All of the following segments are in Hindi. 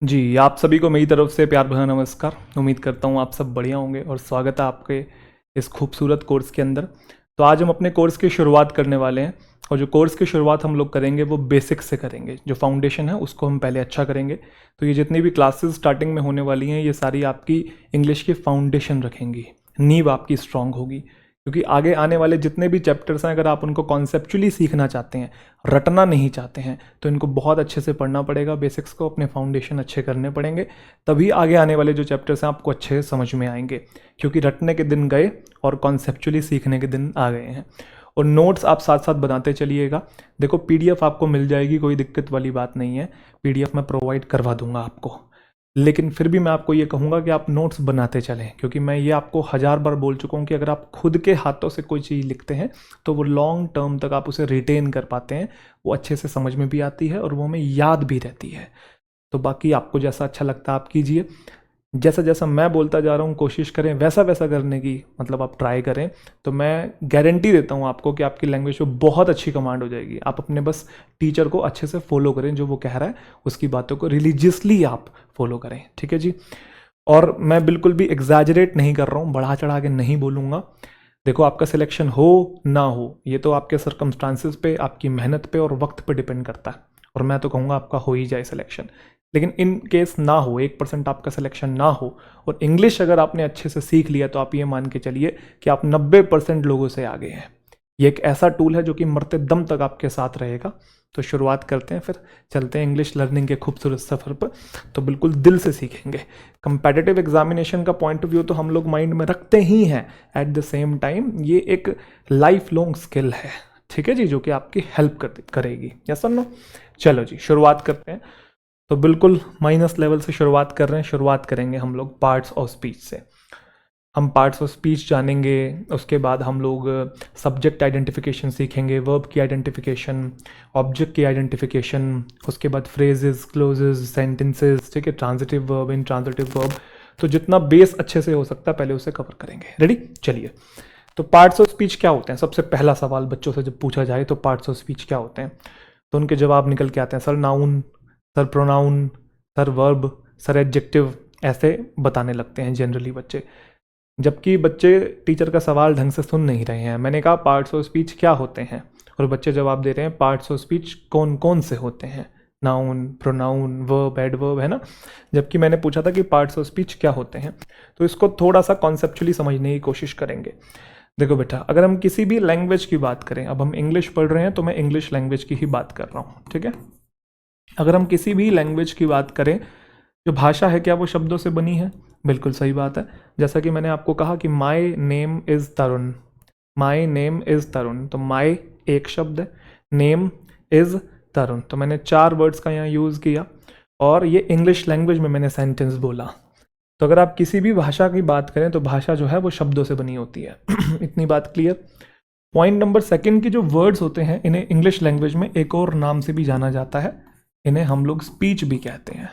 जी, आप सभी को मेरी तरफ से प्यार भरा नमस्कार। उम्मीद करता हूँ आप सब बढ़िया होंगे और स्वागत है आपके इस खूबसूरत कोर्स के अंदर। तो आज हम अपने कोर्स की शुरुआत करने वाले हैं और जो कोर्स की शुरुआत हम लोग करेंगे वो बेसिक्स से करेंगे। जो फाउंडेशन है उसको हम पहले अच्छा करेंगे। तो ये जितनी भी क्लासेस स्टार्टिंग में होने वाली हैं ये सारी आपकी इंग्लिश की फाउंडेशन रखेंगी, नींव आपकी स्ट्रांग होगी। क्योंकि आगे आने वाले जितने भी चैप्टर्स हैं अगर आप उनको कॉन्सेप्चुअली सीखना चाहते हैं, रटना नहीं चाहते हैं, तो इनको बहुत अच्छे से पढ़ना पड़ेगा। बेसिक्स को अपने फाउंडेशन अच्छे करने पड़ेंगे, तभी आगे आने वाले जो चैप्टर्स हैं आपको अच्छे समझ में आएंगे। क्योंकि रटने के दिन गए और कॉन्सेप्चुअली सीखने के दिन आ गए हैं। और नोट्स आप साथ साथ बनाते चलिएगा। देखो पीडीएफ आपको मिल जाएगी, कोई दिक्कत वाली बात नहीं है। पीडीएफ मैं प्रोवाइड करवा दूंगा आपको, लेकिन फिर भी मैं आपको ये कहूँगा कि आप नोट्स बनाते चलें। क्योंकि मैं ये आपको 1000 बार बोल चुका हूँ कि अगर आप खुद के हाथों से कोई चीज़ लिखते हैं तो वो लॉन्ग टर्म तक आप उसे रिटेन कर पाते हैं, वो अच्छे से समझ में भी आती है और वो हमें याद भी रहती है। तो बाकी आपको जैसा अच्छा लगता है आप कीजिए। जैसा जैसा मैं बोलता जा रहा हूँ कोशिश करें वैसा वैसा करने की, मतलब आप ट्राई करें। तो मैं गारंटी देता हूँ आपको कि आपकी लैंग्वेज में बहुत अच्छी कमांड हो जाएगी। आप अपने बस टीचर को अच्छे से फॉलो करें, जो वो कह रहा है उसकी बातों को रिलीजियसली आप फॉलो करें, ठीक है जी। और मैं बिल्कुल भी एग्जैजरेट नहीं कर रहा हूँ, बढ़ा चढ़ा के नहीं बोलूँगा। देखो आपका सिलेक्शन हो ना हो ये तो आपके सर्कमस्टांसिस पे, आपकी मेहनत पे और वक्त पे डिपेंड करता है। और मैं तो कहूँगा आपका हो ही जाए सिलेक्शन। लेकिन इन केस ना हो, 1% आपका सिलेक्शन ना हो और इंग्लिश अगर आपने अच्छे से सीख लिया, तो आप ये मान के चलिए कि आप 90% लोगों से आगे हैं। ये एक ऐसा टूल है जो कि मरते दम तक आपके साथ रहेगा। तो शुरुआत करते हैं, फिर चलते हैं इंग्लिश लर्निंग के खूबसूरत सफ़र पर। तो बिल्कुल दिल से सीखेंगे। कंपेटिटिव एग्जामिनेशन का पॉइंट ऑफ व्यू तो हम लोग माइंड में रखते ही हैं। एट द सेम टाइम ये एक लाइफ लॉन्ग स्किल है, ठीक है जी, जो कि आपकी हेल्प करेगी। यस और नो? चलो जी शुरुआत करते हैं। तो बिल्कुल माइनस लेवल से शुरुआत कर रहे हैं। शुरुआत करेंगे हम लोग पार्ट्स ऑफ स्पीच से। हम पार्ट्स ऑफ स्पीच जानेंगे, उसके बाद हम लोग सब्जेक्ट आइडेंटिफिकेशन सीखेंगे, वर्ब की आइडेंटिफिकेशन, ऑब्जेक्ट की आइडेंटिफिकेशन, उसके बाद फ्रेजेस, क्लोजेस, सेंटेंसेस, ठीक है, ट्रांजिटिव वर्ब, इनट्रांजिटिव वर्ब। तो जितना बेस अच्छे से हो सकता है पहले उसे कवर करेंगे। रेडी? चलिए। तो पार्ट्स ऑफ स्पीच क्या होते हैं? सबसे पहला सवाल बच्चों से जब पूछा जाए तो पार्ट्स ऑफ स्पीच क्या होते हैं, तो उनके जवाब निकल के आते हैं sir noun, sir pronoun, sir verb, sir adjective, ऐसे बताने लगते हैं जनरली बच्चे। जबकि बच्चे टीचर का सवाल ढंग से सुन नहीं रहे हैं। मैंने कहा पार्ट्स ऑफ स्पीच क्या होते हैं, और बच्चे जवाब दे रहे हैं पार्ट्स ऑफ स्पीच कौन कौन से होते हैं, नाउन, प्रोनाउन, वर्ब, एडवर्ब, है ना। जबकि मैंने पूछा था कि पार्ट्स ऑफ स्पीच क्या होते हैं। तो इसको थोड़ा सा कॉन्सेप्चुअली समझने की कोशिश करेंगे। देखो बेटा, अगर हम किसी भी लैंग्वेज की बात करें, अब हम इंग्लिश पढ़ रहे हैं तो मैं इंग्लिश लैंग्वेज की ही बात कर रहा हूँ, ठीक है। अगर हम किसी भी लैंग्वेज की बात करें, जो भाषा है क्या वो शब्दों से बनी है? बिल्कुल सही बात है। जैसा कि मैंने आपको कहा कि my name is Tarun, my name is Tarun, तो माई एक शब्द है, नेम इज़ तरुण, तो मैंने 4 वर्ड्स का यहाँ यूज़ किया और ये इंग्लिश लैंग्वेज में मैंने सेंटेंस बोला। तो अगर आप किसी भी भाषा की बात करें तो भाषा जो है वो शब्दों से बनी होती है। इतनी बात क्लियर। पॉइंट नंबर सेकंड की जो वर्ड्स होते हैं इन्हें इंग्लिश लैंग्वेज में एक और नाम से भी जाना जाता है, इन्हें हम लोग स्पीच भी कहते हैं।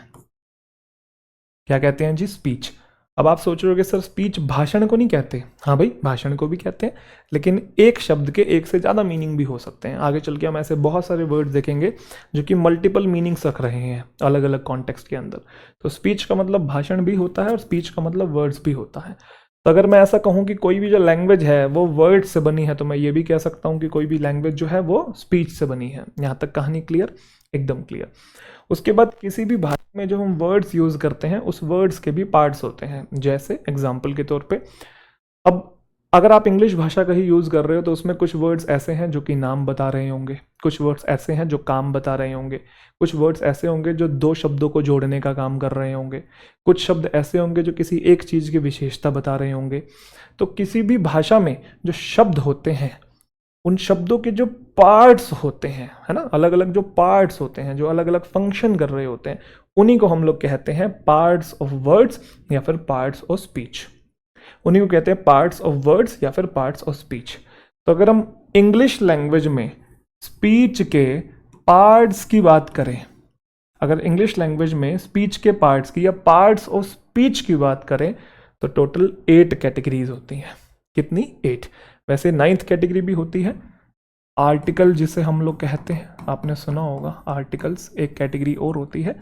क्या कहते हैं जी? स्पीच। अब आप सोच रहे हो कि सर स्पीच भाषण को नहीं कहते? हाँ भाई, भाषण को भी कहते हैं, लेकिन एक शब्द के एक से ज़्यादा मीनिंग भी हो सकते हैं। आगे चल के हम ऐसे बहुत सारे वर्ड्स देखेंगे जो कि मल्टीपल मीनिंग्स रख रहे हैं अलग अलग कॉन्टेक्स्ट के अंदर। तो स्पीच का मतलब भाषण भी होता है और स्पीच का मतलब वर्ड्स भी होता है। तो अगर मैं ऐसा कहूँ कि कोई भी जो लैंग्वेज है वो वर्ड से बनी है, तो मैं ये भी कह सकता हूँ कि कोई भी लैंग्वेज जो है वो स्पीच से बनी है। यहाँ तक कहानी क्लियर? एकदम क्लियर। उसके बाद किसी भी भाषा में जो हम वर्ड्स यूज़ करते हैं उस वर्ड्स के भी पार्ट्स होते हैं। जैसे एग्जाम्पल के तौर पे, अब अगर आप इंग्लिश भाषा का ही यूज़ कर रहे हो तो उसमें कुछ वर्ड्स ऐसे हैं जो कि नाम बता रहे होंगे, कुछ वर्ड्स ऐसे हैं जो काम बता रहे होंगे, कुछ वर्ड्स ऐसे होंगे जो 2 शब्दों को जोड़ने का काम कर रहे होंगे, कुछ शब्द ऐसे होंगे जो किसी एक चीज़ की विशेषता बता रहे होंगे। तो किसी भी भाषा में जो शब्द होते हैं उन शब्दों के जो पार्ट्स होते हैं, है ना, अलग अलग जो पार्ट्स होते हैं जो अलग अलग फंक्शन कर रहे होते हैं, उन्हीं को हम लोग कहते हैं पार्ट्स ऑफ वर्ड्स या फिर पार्ट्स ऑफ स्पीच। उन्हीं को कहते हैं पार्ट्स ऑफ वर्ड्स या फिर पार्ट्स ऑफ स्पीच। तो अगर हम इंग्लिश लैंग्वेज में स्पीच के पार्ट्स की बात करें, अगर इंग्लिश लैंग्वेज में स्पीच के पार्ट्स की या पार्ट्स ऑफ स्पीच की बात करें तो टोटल 8 कैटेगरीज होती हैं। कितनी? 8। वैसे 9th कैटेगरी भी होती है, आर्टिकल जिसे हम लोग कहते हैं, आपने सुना होगा आर्टिकल्स, एक कैटेगरी और होती है,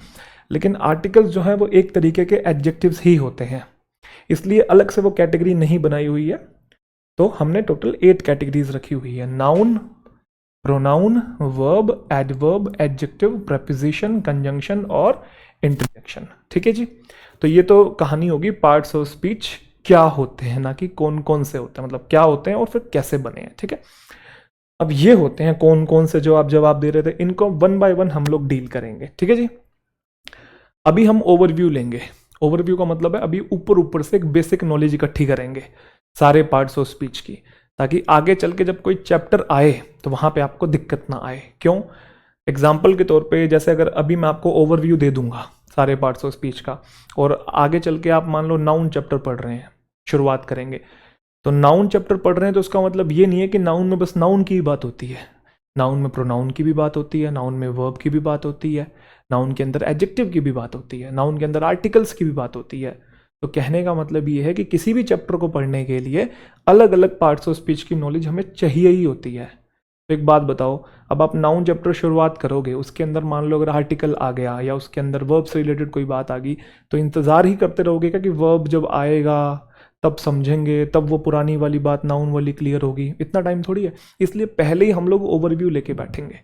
लेकिन आर्टिकल्स जो है वो एक तरीके के एडजेक्टिव्स ही होते हैं, इसलिए अलग से वो कैटेगरी नहीं बनाई हुई है। तो हमने टोटल 8 कैटेगरीज रखी हुई है, noun, pronoun, verb, adverb, adjective, preposition, conjunction और इंटरजेक्शन। ठीक है जी। तो ये तो कहानी होगी पार्ट्स ऑफ स्पीच क्या होते हैं, ना कि कौन कौन से होते हैं, मतलब क्या होते हैं और फिर कैसे बने हैं। ठीक है, अब ये होते हैं कौन कौन से जो आप जवाब दे रहे थे, इनको वन बाय वन हम लोग डील करेंगे। ठीक है जी। अभी हम ओवरव्यू लेंगे। ओवरव्यू का मतलब है अभी ऊपर ऊपर से एक बेसिक नॉलेज इकट्ठी करेंगे सारे पार्ट्स ऑफ स्पीच की, ताकि आगे चल के जब कोई चैप्टर आए तो वहां पे आपको दिक्कत ना आए। क्यों? एग्जाम्पल के तौर पे जैसे अगर अभी मैं आपको ओवरव्यू दे दूंगा सारे पार्ट्स ऑफ स्पीच का, और आगे चल के आप मान लो नाउन चैप्टर पढ़ रहे हैं, शुरुआत करेंगे, तो नाउन चैप्टर पढ़ रहे हैं तो उसका मतलब ये नहीं है कि नाउन में बस नाउन की ही बात होती है, नाउन में प्रोनाउन की भी बात होती है, नाउन में वर्ब की भी बात होती है, नाउन के अंदर एडजेक्टिव की भी बात होती है, नाउन के अंदर आर्टिकल्स की भी बात होती है। तो कहने का मतलब ये है कि किसी भी चैप्टर को पढ़ने के लिए अलग अलग पार्ट्स ऑफ स्पीच की नॉलेज हमें चाहिए ही होती है। तो एक बात बताओ, अब आप नाउन चैप्टर शुरुआत करोगे, उसके अंदर मान लो अगर आर्टिकल आ गया या उसके अंदर वर्ब से रिलेटेड कोई बात आ गई, तो इंतज़ार ही करते रहोगे क्या कि वर्ब जब आएगा तब समझेंगे, तब वो पुरानी वाली बात नाउन वाली क्लियर होगी? इतना टाइम थोड़ी है। इसलिए पहले ही हम लोग ओवरव्यू लेके बैठेंगे।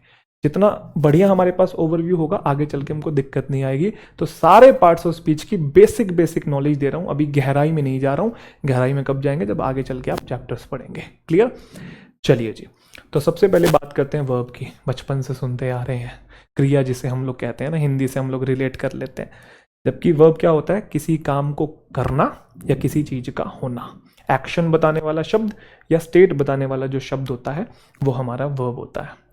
जितना बढ़िया हमारे पास ओवरव्यू होगा, आगे चल के हमको दिक्कत नहीं आएगी। तो सारे पार्ट्स ऑफ स्पीच की बेसिक नॉलेज दे रहा हूँ, अभी गहराई में नहीं जा रहा हूँ। गहराई में कब जाएंगे? जब आगे चल के आप चैप्टर्स पढ़ेंगे। क्लियर? चलिए जी। तो सबसे पहले बात करते हैं वर्ब की। बचपन से सुनते आ रहे हैं, क्रिया जिसे हम लोग कहते हैं ना, हिंदी से हम लोग रिलेट कर लेते हैं। जबकि वर्ब क्या होता है? किसी काम को करना या किसी चीज का होना। एक्शन बताने वाला शब्द या स्टेट बताने वाला जो शब्द होता है वो हमारा वर्ब होता है।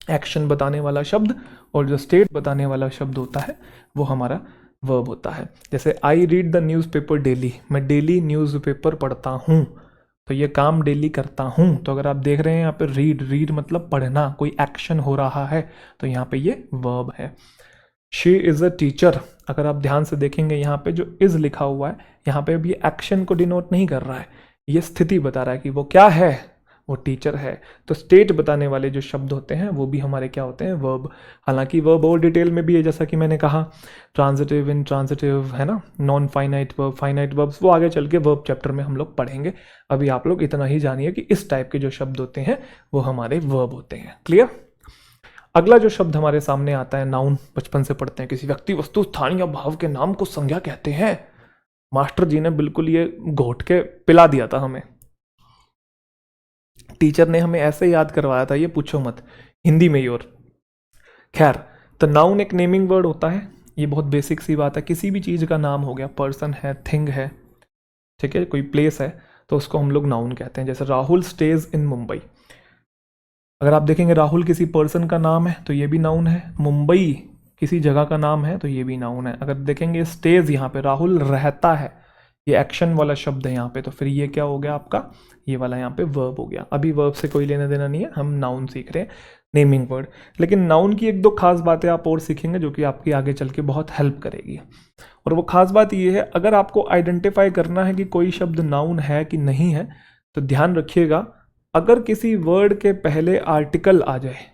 एक्शन बताने वाला शब्द और जो स्टेट बताने वाला शब्द होता है वो हमारा वर्ब होता है। जैसे I read the newspaper daily, मैं डेली न्यूज़पेपर पढ़ता हूँ, तो ये काम डेली करता हूँ। तो अगर आप देख रहे हैं यहाँ पे रीड मतलब पढ़ना, कोई एक्शन हो रहा है, तो यहाँ पे ये वर्ब है। शी इज़ अ टीचर, अगर आप ध्यान से देखेंगे यहाँ पे जो इज़ लिखा हुआ है, यहाँ पे भी एक्शन को डिनोट नहीं कर रहा है, ये स्थिति बता रहा है कि वो क्या है, वो टीचर है। तो स्टेट बताने वाले जो शब्द होते हैं वो भी हमारे क्या होते हैं? वर्ब। हालांकि वर्ब और डिटेल में भी है, जैसा कि मैंने कहा ट्रांजिटिव, इंट्रांजिटिव, है ना, non finite verb, finite verbs, वो आगे चल के वर्ब चैप्टर में हम लोग पढ़ेंगे। अभी आप लोग इतना ही जानिए कि इस टाइप के जो शब्द होते हैं वो हमारे वर्ब होते हैं। क्लियर? अगला जो शब्द हमारे सामने आता है नाउन, बचपन से पढ़ते हैं, किसी व्यक्ति, वस्तु, स्थान या भाव के नाम को संज्ञा कहते हैं। मास्टर जी ने बिल्कुल ये घोट के पिला दिया था हमें, टीचर ने हमें ऐसे याद करवाया था, ये पूछो मत, हिंदी में ही। और खैर, तो नाउन एक नेमिंग वर्ड होता है, ये बहुत बेसिक सी बात है। किसी भी चीज़ का नाम हो गया, पर्सन है, थिंग है, ठीक है, कोई प्लेस है, तो उसको हम लोग नाउन कहते हैं। जैसे राहुल स्टेज इन मुंबई, अगर आप देखेंगे राहुल किसी पर्सन का नाम है तो ये भी नाउन है, मुंबई किसी जगह का नाम है तो ये भी नाउन है। अगर देखेंगे स्टेज, यहाँ पे राहुल रहता है, ये एक्शन वाला शब्द है यहाँ पे, तो फिर ये क्या हो गया आपका? ये वाला यहाँ पे वर्ब हो गया। अभी वर्ब से कोई लेना देना नहीं है, हम नाउन सीख रहे हैं, नेमिंग वर्ड। लेकिन नाउन की एक दो खास बातें आप और सीखेंगे जो कि आपकी आगे चल के बहुत हेल्प करेगी। और वो खास बात ये है, अगर आपको आइडेंटिफाई करना है कि कोई शब्द नाउन है कि नहीं है, तो ध्यान रखिएगा, अगर किसी वर्ड के पहले आर्टिकल आ जाए,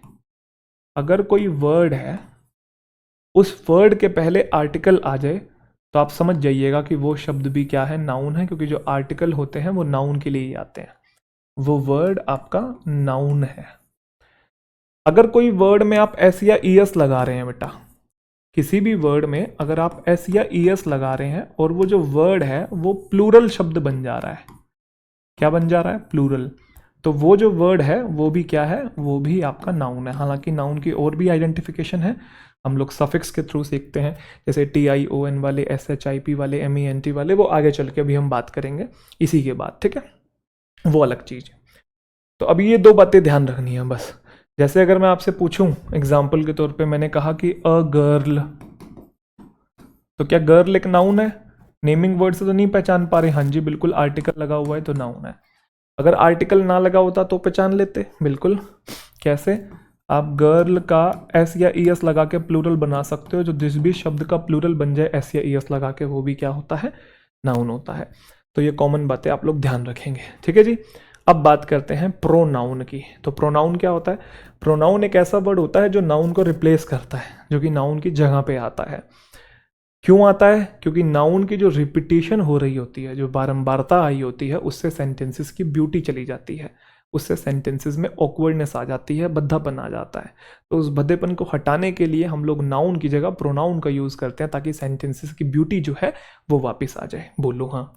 अगर कोई वर्ड है उस वर्ड के पहले आर्टिकल आ जाए, तो आप समझ जाइएगा कि वो शब्द भी क्या है? नाउन है, क्योंकि जो आर्टिकल होते हैं वो नाउन के लिए ही आते हैं, वो वर्ड आपका नाउन है। अगर कोई वर्ड में आप एस या ईएस लगा रहे हैं बेटा, किसी भी वर्ड में अगर आप एस या ईएस लगा रहे हैं और वो जो वर्ड है वो प्लूरल शब्द बन जा रहा है, क्या बन जा रहा है? प्लूरल। तो वो जो वर्ड है वो भी क्या है? वो भी आपका नाउन है। हालांकि नाउन की और भी आइडेंटिफिकेशन है, हम लोग सफिक्स के थ्रू सीखते हैं, जैसे TION वाले, SHIP वाले, MENT वाले, वो आगे चल के अभी हम बात करेंगे इसी के बाद, ठीक है, वो अलग चीज़ है। तो अभी ये दो बातें ध्यान रखनी है बस। जैसे अगर मैं आपसे पूछूं एग्जाम्पल के तौर पे, मैंने कहा कि अ गर्ल, तो क्या गर्ल एक नाउन है? नेमिंग वर्ड से तो नहीं पहचान पा रहे? हाँ जी बिल्कुल, आर्टिकल लगा हुआ है तो नाउन है। अगर आर्टिकल ना लगा होता तो पहचान लेते, बिल्कुल। कैसे? आप गर्ल का एस या ईएस लगा के प्लूरल बना सकते हो, जो जिस भी शब्द का प्लूरल बन जाए एस या ईएस लगा के, वो भी क्या होता है? नाउन होता है। तो ये कॉमन बातें आप लोग ध्यान रखेंगे, ठीक है जी। अब बात करते हैं प्रोनाउन की। तो प्रोनाउन क्या होता है? प्रोनाउन एक ऐसा वर्ड होता है जो नाउन को रिप्लेस करता है, जो कि नाउन की जगह पे आता है। क्यों आता है? क्योंकि नाउन की जो रिपीटेशन हो रही होती है, जो बारंबारता आई होती है, उससे सेंटेंसेस की ब्यूटी चली जाती है, उससे सेंटेंसेस में ऑकवर्डनेस आ जाती है, बद्धापन आ जाता है। तो उस बद्धेपन को हटाने के लिए हम लोग नाउन की जगह प्रोनाउन का यूज़ करते हैं, ताकि सेंटेंसेस की ब्यूटी जो है वो वापस आ जाए। बोलो हाँ।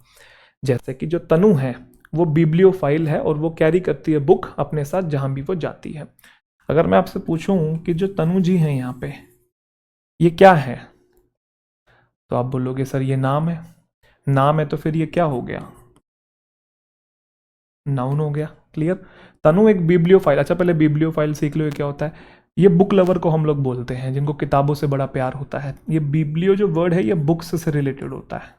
जैसे कि जो तनु है वो बिब्लियोफाइल है और वो कैरी करती है बुक अपने साथ जहाँ भी वो जाती है। अगर मैं आपसे पूछूं कि जो तनु जी हैं यहाँ पे, ये क्या है, तो आप बोलोगे सर ये नाम है। नाम है तो फिर ये क्या हो गया? नाउन हो गया। क्लियर? तनु एक बिब्लियोफाइल। अच्छा, पहले बिब्लियोफाइल सीख लो, ये क्या होता है। ये बुक लवर को हम लोग बोलते हैं, जिनको किताबों से बड़ा प्यार होता है। ये बिब्लियो जो वर्ड है ये बुक्स से रिलेटेड होता है,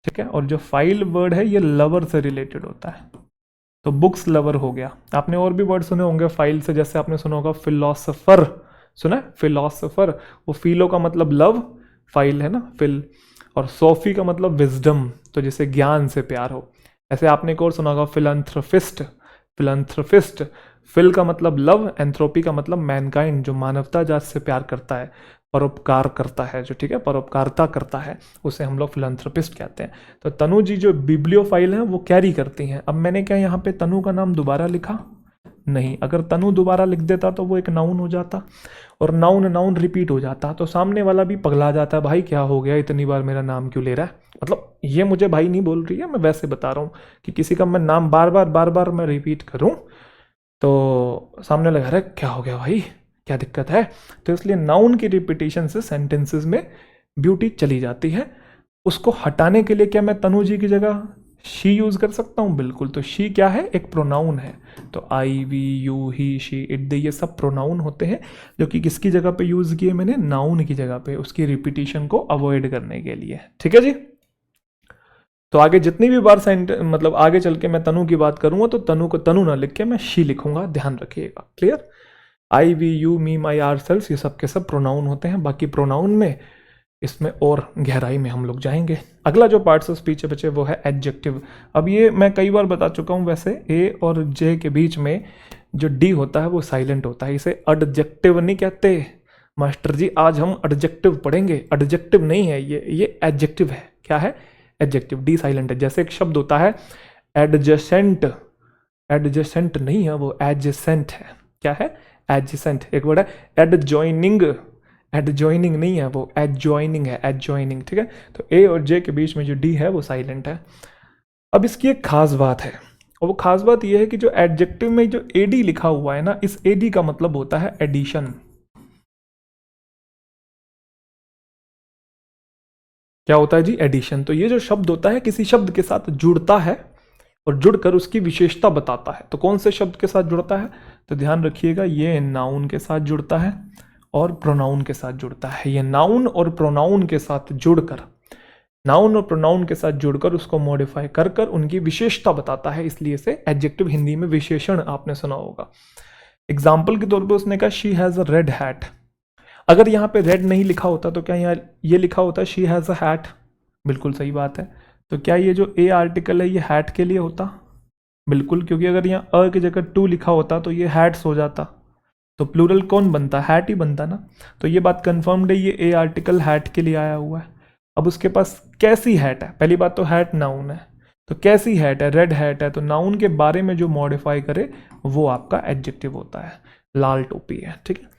ठीक है। और जो फाइल वर्ड है ये लवर से रिलेटेड होता है, तो बुक्स लवर हो गया। आपने और भी वर्ड सुने होंगे फाइल से, जैसे आपने सुना होगा फिलोसफर। सुना है? फिलोसफर। वो फीलो का मतलब लव, फाइल है ना फिल, और सोफी का मतलब विजडम, तो जैसे ज्ञान से प्यार हो। ऐसे आपने एक और सुना होगा फिलंथ्रोफिस्ट। फिलंथ्रोफिस्ट, फिल का मतलब लव, एंथ्रोपी का मतलब मैनकाइंड, जो मानवता जात से प्यार करता है, परोपकार करता है, जो ठीक है परोपकारता करता है, उसे हम लोग फिलंथ्रोपिस्ट कहते हैं। तो तनु जी जो बिब्लियोफाइल हैं वो कैरी करती हैं। अब मैंने क्या यहाँ पे तनु का नाम दोबारा लिखा? नहीं। अगर तनु दोबारा लिख देता तो वो एक नाउन हो जाता, और नाउन नाउन रिपीट हो जाता, तो सामने वाला भी पगला जाता, भाई क्या हो गया, इतनी बार मेरा नाम क्यों ले रहा है। मतलब ये मुझे भाई नहीं बोल रही है, मैं वैसे बता रहा हूँ कि किसी का मैं नाम बार बार मैं रिपीट करूँ तो सामने लगा रहा है क्या हो गया भाई, क्या दिक्कत है। तो इसलिए नाउन की रिपीटेशन से सेंटेंसेस में ब्यूटी चली जाती है। उसको हटाने के लिए क्या मैं तनु जी की जगह शी यूज कर सकता हूँ? बिल्कुल। तो शी क्या है? एक प्रोनाउन है। तो I, we, you, he, she, it, they, ये सब प्रोनाउन होते हैं, जो कि किसकी जगह पे यूज किए मैंने? नाउन की जगह पे, उसकी रिपीटेशन को अवॉइड करने के लिए। ठीक है जी। तो आगे जितनी भी बार मतलब आगे चल के मैं तनु की बात करूंगा तो तनु को तनु ना लिख के मैं शी लिखूंगा, ध्यान रखिएगा। Clear? I, we, you, me, my, ourselves, ये सब के सब प्रोनाउन होते हैं। बाकी प्रोनाउन में इसमें और गहराई में हम लोग जाएंगे। अगला जो पार्ट्स ऑफ स्पीच बचे वो है एडजेक्टिव। अब ये मैं कई बार बता चुका हूँ, वैसे ए और जे के बीच में जो डी होता है वो साइलेंट होता है, इसे एडजेक्टिव नहीं कहते। मास्टर जी आज हम एडजेक्टिव पढ़ेंगे। एडजेक्टिव नहीं है ये एडजेक्टिव है। क्या है? एडजेक्टिव। डी साइलेंट है। जैसे एक शब्द होता है एडजेसेंट, एडजेसेंट नहीं है वो, एडजेसेंट है। क्या है? एडजेसेंट। एक वर्ड है एडजॉइनिंग, एडजॉइनिंग नहीं है वो, एडजॉइनिंग है, एडजॉइनिंग। ठीक है। तो ए और जे के बीच में जो डी है वो साइलेंट है। अब इसकी एक खास बात है, और वो खास बात यह है कि जो एडजेक्टिव में जो एडी लिखा हुआ है ना, इस एडी का मतलब होता है एडिशन। क्या होता है जी? एडिशन। तो ये जो शब्द होता है किसी शब्द के साथ जुड़ता है और जुड़कर उसकी विशेषता बताता है। तो कौन से शब्द के साथ जुड़ता है? तो ध्यान रखिएगा, ये नाउन के साथ जुड़ता है और प्रोनाउन के साथ जुड़ता है। ये नाउन और प्रोनाउन के साथ जुड़कर, नाउन और प्रोनाउन के साथ जुड़कर उसको मॉडिफाई कर कर उनकी विशेषता बताता है, इसलिए इसे एडजेक्टिव हिंदी में विशेषण आपने सुना होगा। एग्जाम्पल के तौर पे उसने कहा she has a red hat. अगर यहाँ पे रेड नहीं लिखा होता तो क्या यहाँ ये लिखा होता शी हैज़ अ हैट? बिल्कुल सही बात है। तो क्या ये जो ए आर्टिकल है ये हैट के लिए होता? बिल्कुल, क्योंकि अगर यहाँ अ की जगह टू लिखा होता तो ये हैट्स हो जाता, तो प्लूरल कौन बनता? हैट ही बनता ना। तो ये बात कंफर्म्ड है, ये ए आर्टिकल हैट के लिए आया हुआ है। अब उसके पास कैसी हैट है? पहली बात तो हैट नाउन है, तो कैसी हैट है? रेड हैट है, तो नाउन के बारे में जो मॉडिफाई करे वो आपका एडजेक्टिव होता है। लाल टोपी है, ठीक है।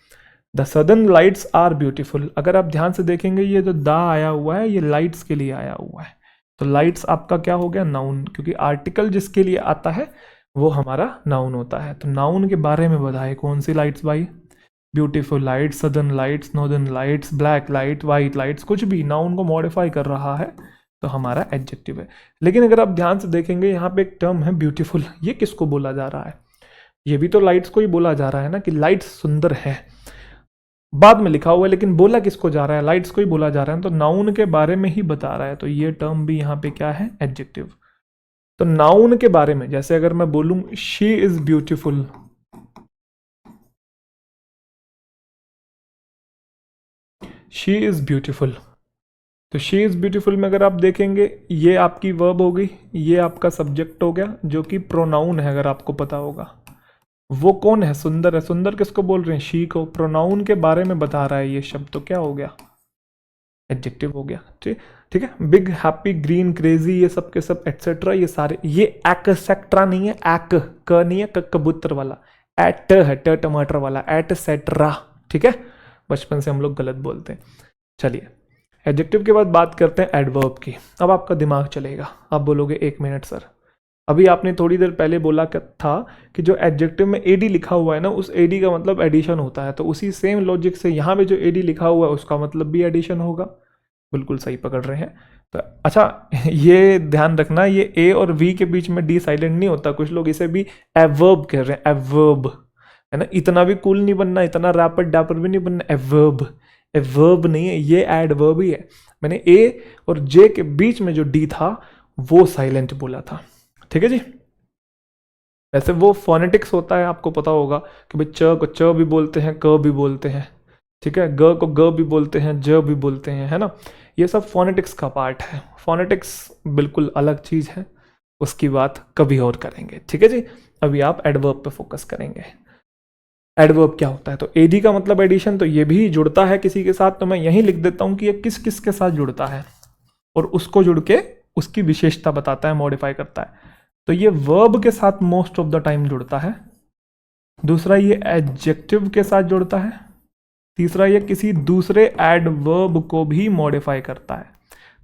The southern lights are beautiful. अगर आप ध्यान से देखेंगे ये जो द आया हुआ है ये लाइट्स के लिए आया हुआ है, तो लाइट्स आपका क्या हो गया? नाउन, क्योंकि आर्टिकल जिसके लिए आता है वो हमारा नाउन होता है। तो नाउन के बारे में बताए, कौन सी लाइट्स भाई? Beautiful lights, southern lights, northern lights, black light, white lights, कुछ भी नाउन को मॉडिफाई कर रहा है तो हमारा एडजेक्टिव है। लेकिन अगर आप ध्यान से देखेंगे यहाँ पे एक टर्म है ब्यूटीफुल, ये किसको बोला जा रहा है? ये भी तो लाइट्स को ही बोला जा रहा है ना, कि लाइट्स सुंदर है। बाद में लिखा हुआ है लेकिन बोला किसको जा रहा है? लाइट्स को ही बोला जा रहा है, तो नाउन के बारे में ही बता रहा है। तो ये टर्म भी यहाँ पे क्या है? एडजेक्टिव। तो नाउन के बारे में, जैसे अगर मैं बोलूं she is beautiful, she is beautiful, तो शी इज़ ब्यूटीफुल में अगर आप देखेंगे ये आपकी वर्ब हो गई, ये आपका सब्जेक्ट हो गया जो कि प्रोनाउन है, अगर आपको पता होगा। वो कौन है? सुंदर है। सुंदर किसको बोल रहे हैं? शी को। प्रोनाउन के बारे में बता रहा है ये शब्द, तो क्या हो गया? एडजेक्टिव हो गया। ठीक ठीक है। बिग, हैप्पी, ग्रीन, क्रेजी, ये सब के सब एटसेट्रा, ये सारे, ये एक्सेट्रा नहीं है, एक् क नहीं है, कबूतर वाला, एट है, टमाटर वाला, एटसेट्रा। ठीक है, बचपन से हम लोग गलत बोलते हैं। चलिए, एडजेक्टिव के बाद बात करते हैं एडवर्ब की। अब आपका दिमाग चलेगा, आप बोलोगे 1 मिनट सर, अभी आपने थोड़ी देर पहले बोला था कि जो एडजेक्टिव में एडी लिखा हुआ है ना, उस एडी का मतलब एडिशन होता है, तो उसी सेम लॉजिक से यहाँ पे जो एडी लिखा हुआ है उसका मतलब भी एडिशन होगा। बिल्कुल सही पकड़ रहे हैं। तो अच्छा, ये ध्यान रखना, ये ए और वी के बीच में डी साइलेंट नहीं होता। कुछ लोग इसे भी एवर्ब कह रहे हैं, एवर्ब, है ना। इतना भी कूल नहीं बनना, इतना रैपर डैपर भी नहीं बनना। एवर्ब, एवर्ब नहीं है, ये एडवर्ब ही है। मैंने ए और जे के बीच में जो डी था वो साइलेंट बोला था। ठीक है जी। वैसे वो फोनेटिक्स होता है, आपको पता होगा कि भाई च को च भी बोलते हैं, क भी बोलते हैं, ठीक है, ग को ग भी बोलते हैं, ज भी बोलते हैं, है ना। ये सब फोनेटिक्स का पार्ट है। फोनेटिक्स बिल्कुल अलग चीज़ है, उसकी बात कभी और करेंगे। ठीक है जी। अभी आप एडवर्ब पे फोकस करेंगे। एडवर्ब क्या होता है? तो एडी का मतलब एडिशन, तो ये भी जुड़ता है किसी के साथ, तो मैं यहीं लिख देता हूँ कि ये किस किस के साथ जुड़ता है और उसको जुड़ के उसकी विशेषता बताता है, मॉडिफाई करता है। तो ये वर्ब के साथ मोस्ट ऑफ द टाइम जुड़ता है। दूसरा, ये एडजेक्टिव के साथ जुड़ता है। तीसरा, ये किसी दूसरे एडवर्ब को भी मॉडिफाई करता है।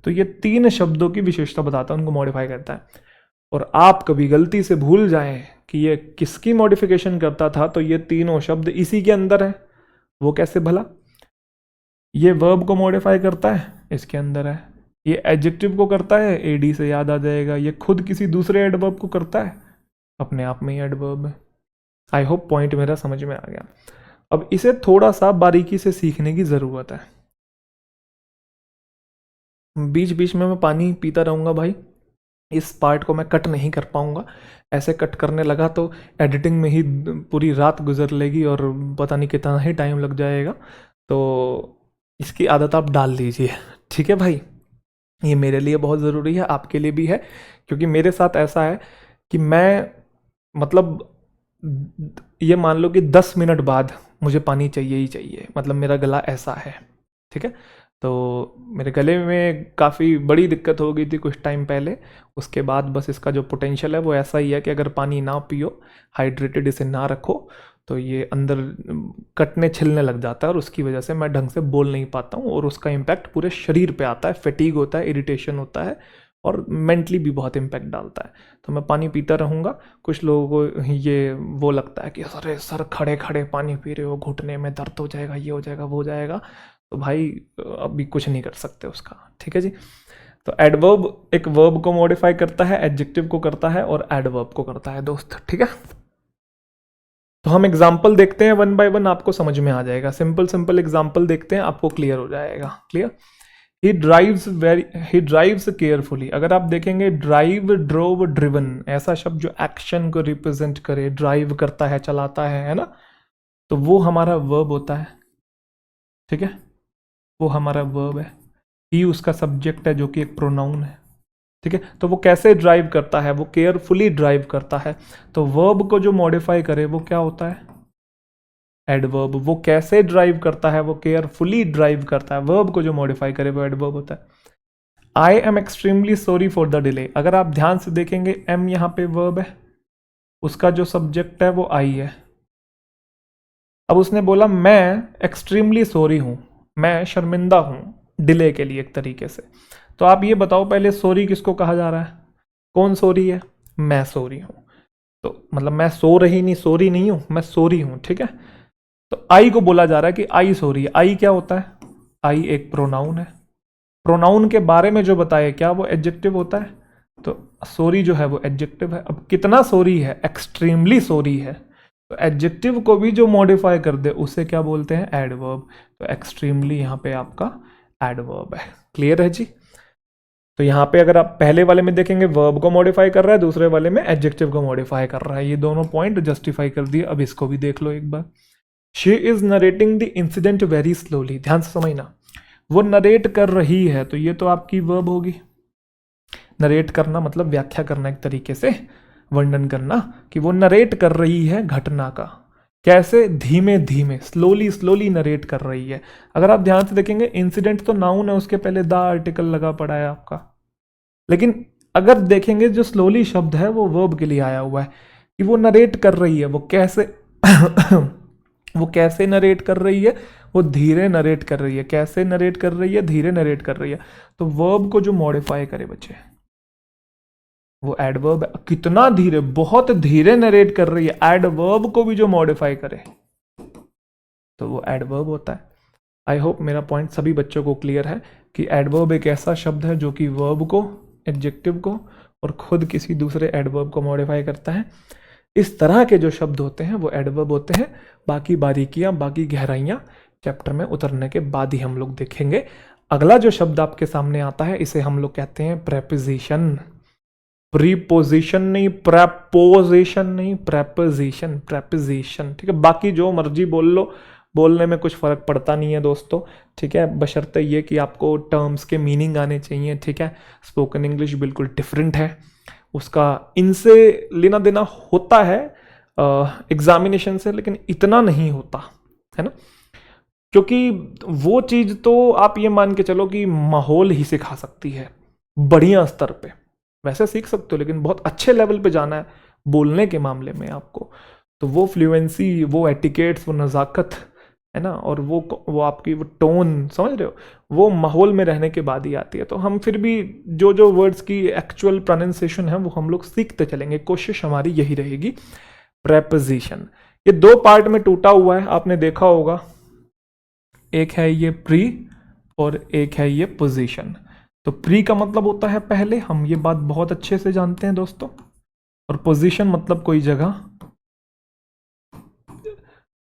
तो ये 3 शब्दों की विशेषता बताता है, उनको मॉडिफाई करता है। और आप कभी गलती से भूल जाएं कि ये किसकी मॉडिफिकेशन करता था, तो ये तीनों शब्द इसी के अंदर है। वो कैसे भला? ये वर्ब को मॉडिफाई करता है, इसके अंदर है। ये एडजेक्टिव को करता है, एडी से याद आ जाएगा। ये खुद किसी दूसरे एडवर्ब को करता है, अपने आप में ही एडवर्ब है। आई होप पॉइंट मेरा समझ में आ गया। अब इसे थोड़ा सा बारीकी से सीखने की ज़रूरत है। बीच बीच में मैं पानी पीता रहूँगा भाई, इस पार्ट को मैं कट नहीं कर पाऊँगा। ऐसे कट करने लगा तो एडिटिंग में ही पूरी रात गुजर लेगी और पता नहीं कितना ही टाइम लग जाएगा। तो इसकी आदत आप डाल लीजिए, ठीक है भाई। ये मेरे लिए बहुत ज़रूरी है, आपके लिए भी है, क्योंकि मेरे साथ ऐसा है कि मैं, मतलब ये मान लो कि 10 मिनट बाद मुझे पानी चाहिए ही चाहिए, मतलब मेरा गला ऐसा है। ठीक है, तो मेरे गले में काफ़ी बड़ी दिक्कत हो गई थी कुछ टाइम पहले। उसके बाद बस इसका जो पोटेंशियल है वो ऐसा ही है कि अगर पानी ना पियो, हाइड्रेटेड इसे ना रखो, तो ये अंदर कटने छिलने लग जाता है और उसकी वजह से मैं ढंग से बोल नहीं पाता हूँ और उसका इम्पैक्ट पूरे शरीर पे आता है। फटीग होता है, इरिटेशन होता है और मेंटली भी बहुत इम्पैक्ट डालता है। तो मैं पानी पीता रहूँगा। कुछ लोगों को ये वो लगता है कि अरे सर खड़े खड़े पानी पी रहे हो, घुटने में दर्द हो जाएगा, ये हो जाएगा, वो हो जाएगा। तो भाई अभी कुछ नहीं कर सकते उसका। ठीक है जी। तो एडवर्ब एक वर्ब को मॉडिफाई करता है, एडजेक्टिव को करता है और एडवर्ब को करता है दोस्त। ठीक है, तो हम एग्जाम्पल देखते हैं 1 बाय 1, आपको समझ में आ जाएगा। सिंपल सिंपल एग्जाम्पल देखते हैं, आपको क्लियर हो जाएगा। क्लियर? ही ड्राइव्स केयरफुली। अगर आप देखेंगे ड्राइव, ड्रोव, ड्रिवन, ऐसा शब्द जो एक्शन को रिप्रेजेंट करे, ड्राइव करता है, चलाता है ना, तो वो हमारा वर्ब होता है। ठीक है, वो हमारा वर्ब है। ही उसका सब्जेक्ट है जो कि एक प्रोनाउन है। ठीक है, तो वो कैसे ड्राइव करता है? वो केयरफुली ड्राइव करता है। तो वर्ब को जो मॉडिफाई करे वो क्या होता है? एडवर्ब। वो कैसे ड्राइव करता है? वो केयरफुली ड्राइव करता है। वर्ब को जो मॉडिफाई करे वो एडवर्ब होता है। I am extremely sorry for the delay. अगर आप ध्यान से देखेंगे एम यहाँ पे वर्ब है, उसका जो सब्जेक्ट है वो आई है। अब उसने बोला मैं एक्सट्रीमली सॉरी हूं, मैं शर्मिंदा हूं डिले के लिए एक तरीके से। तो आप ये बताओ पहले, सॉरी किसको कहा जा रहा है? कौन सॉरी है? मैं सॉरी हूं। तो मतलब मैं सो रही नहीं, सॉरी नहीं हूं, मैं सॉरी हूं। ठीक है, तो आई को बोला जा रहा है कि आई सॉरी है। आई क्या होता है? आई एक प्रोनाउन है। प्रोनाउन के बारे में जो बताए, क्या वो एडजेक्टिव होता है? तो सॉरी जो है वो एडजेक्टिव है। अब कितना सॉरी है? एक्सट्रीमली सॉरी है। तो एडजेक्टिव को भी जो मॉडिफाई कर दे उसे क्या बोलते हैं? एडवर्ब। तो एक्सट्रीमली यहाँ पे आपका एडवर्ब है। क्लियर है जी? तो यहाँ पे अगर आप पहले वाले में देखेंगे वर्ब को मॉडिफाई कर रहा है, दूसरे वाले में एडजेक्टिव को मॉडिफाई कर रहा है। ये दोनों पॉइंट जस्टिफाई कर दिए। अब इसको भी देख लो एक बार। She is narrating the incident very slowly. ध्यान से समझना, वो नरेट कर रही है, तो ये तो आपकी वर्ब होगी। नरेट करना मतलब व्याख्या करना, एक तरीके से वर्णन करना कि वो नरेट कर रही है घटना का। कैसे? धीमे धीमे, स्लोली स्लोली नरेट कर रही है। अगर आप ध्यान से देखेंगे, इंसिडेंट तो नाउन है, उसके पहले द आर्टिकल लगा पड़ा है आपका। लेकिन अगर देखेंगे जो स्लोली शब्द है वो वर्ब के लिए आया हुआ है कि वो नरेट कर रही है। वो कैसे वो कैसे नरेट कर रही है? वो धीरे नरेट कर रही है। कैसे नरेट कर रही है? धीरे नरेट कर रही है। तो वर्ब को जो मॉडिफाई करे बच्चे, वो एडवर्ब है। कितना धीरे? बहुत धीरे नरेट कर रही है। एडवर्ब को भी जो मॉडिफाई करे तो वो एडवर्ब होता है। आई होप मेरा पॉइंट सभी बच्चों को क्लियर है कि एडवर्ब एक ऐसा शब्द है जो कि वर्ब को, एडजेक्टिव को और खुद किसी दूसरे एडवर्ब को मॉडिफाई करता है। इस तरह के जो शब्द होते हैं वो एडवर्ब होते हैं। बाकी बारीकियां, बाकी गहराइयां चैप्टर में उतरने के बाद ही हम लोग देखेंगे। अगला जो शब्द आपके सामने आता है इसे हम लोग कहते हैं प्रेपोजिशन। प्रीपोजिशन नहीं, प्रेपोजिशन नहीं, प्रेपोजिशन, प्रेपोजिशन। ठीक है, बाकी जो मर्जी बोल लो, बोलने में कुछ फर्क पड़ता नहीं है दोस्तों। ठीक है, बशर्ते ये कि आपको टर्म्स के मीनिंग आने चाहिए। ठीक है, स्पोकन इंग्लिश बिल्कुल डिफरेंट है, उसका इनसे लेना देना होता है एग्जामिनेशन से, लेकिन इतना नहीं होता है ना, क्योंकि वो चीज़ तो आप ये मान के चलो कि माहौल ही सिखा सकती है बढ़िया स्तर पे। वैसे सीख सकते हो, लेकिन बहुत अच्छे लेवल पे जाना है बोलने के मामले में आपको, तो वो फ्लुएंसी, वो एटिकेट्स, वो नज़ाकत है ना, और वो आपकी वो टोन, समझ रहे हो, वो माहौल में रहने के बाद ही आती है। तो हम फिर भी जो वर्ड्स की एक्चुअल प्रोनाउंसिएशन है वो हम लोग सीखते चलेंगे, कोशिश हमारी यही रहेगी। प्रेपोजिशन ये दो पार्ट में टूटा हुआ है, आपने देखा होगा। एक है ये प्री और एक है ये पोजीशन। तो प्री का मतलब होता है पहले, हम ये बात बहुत अच्छे से जानते हैं दोस्तों, और पोजीशन मतलब कोई जगह।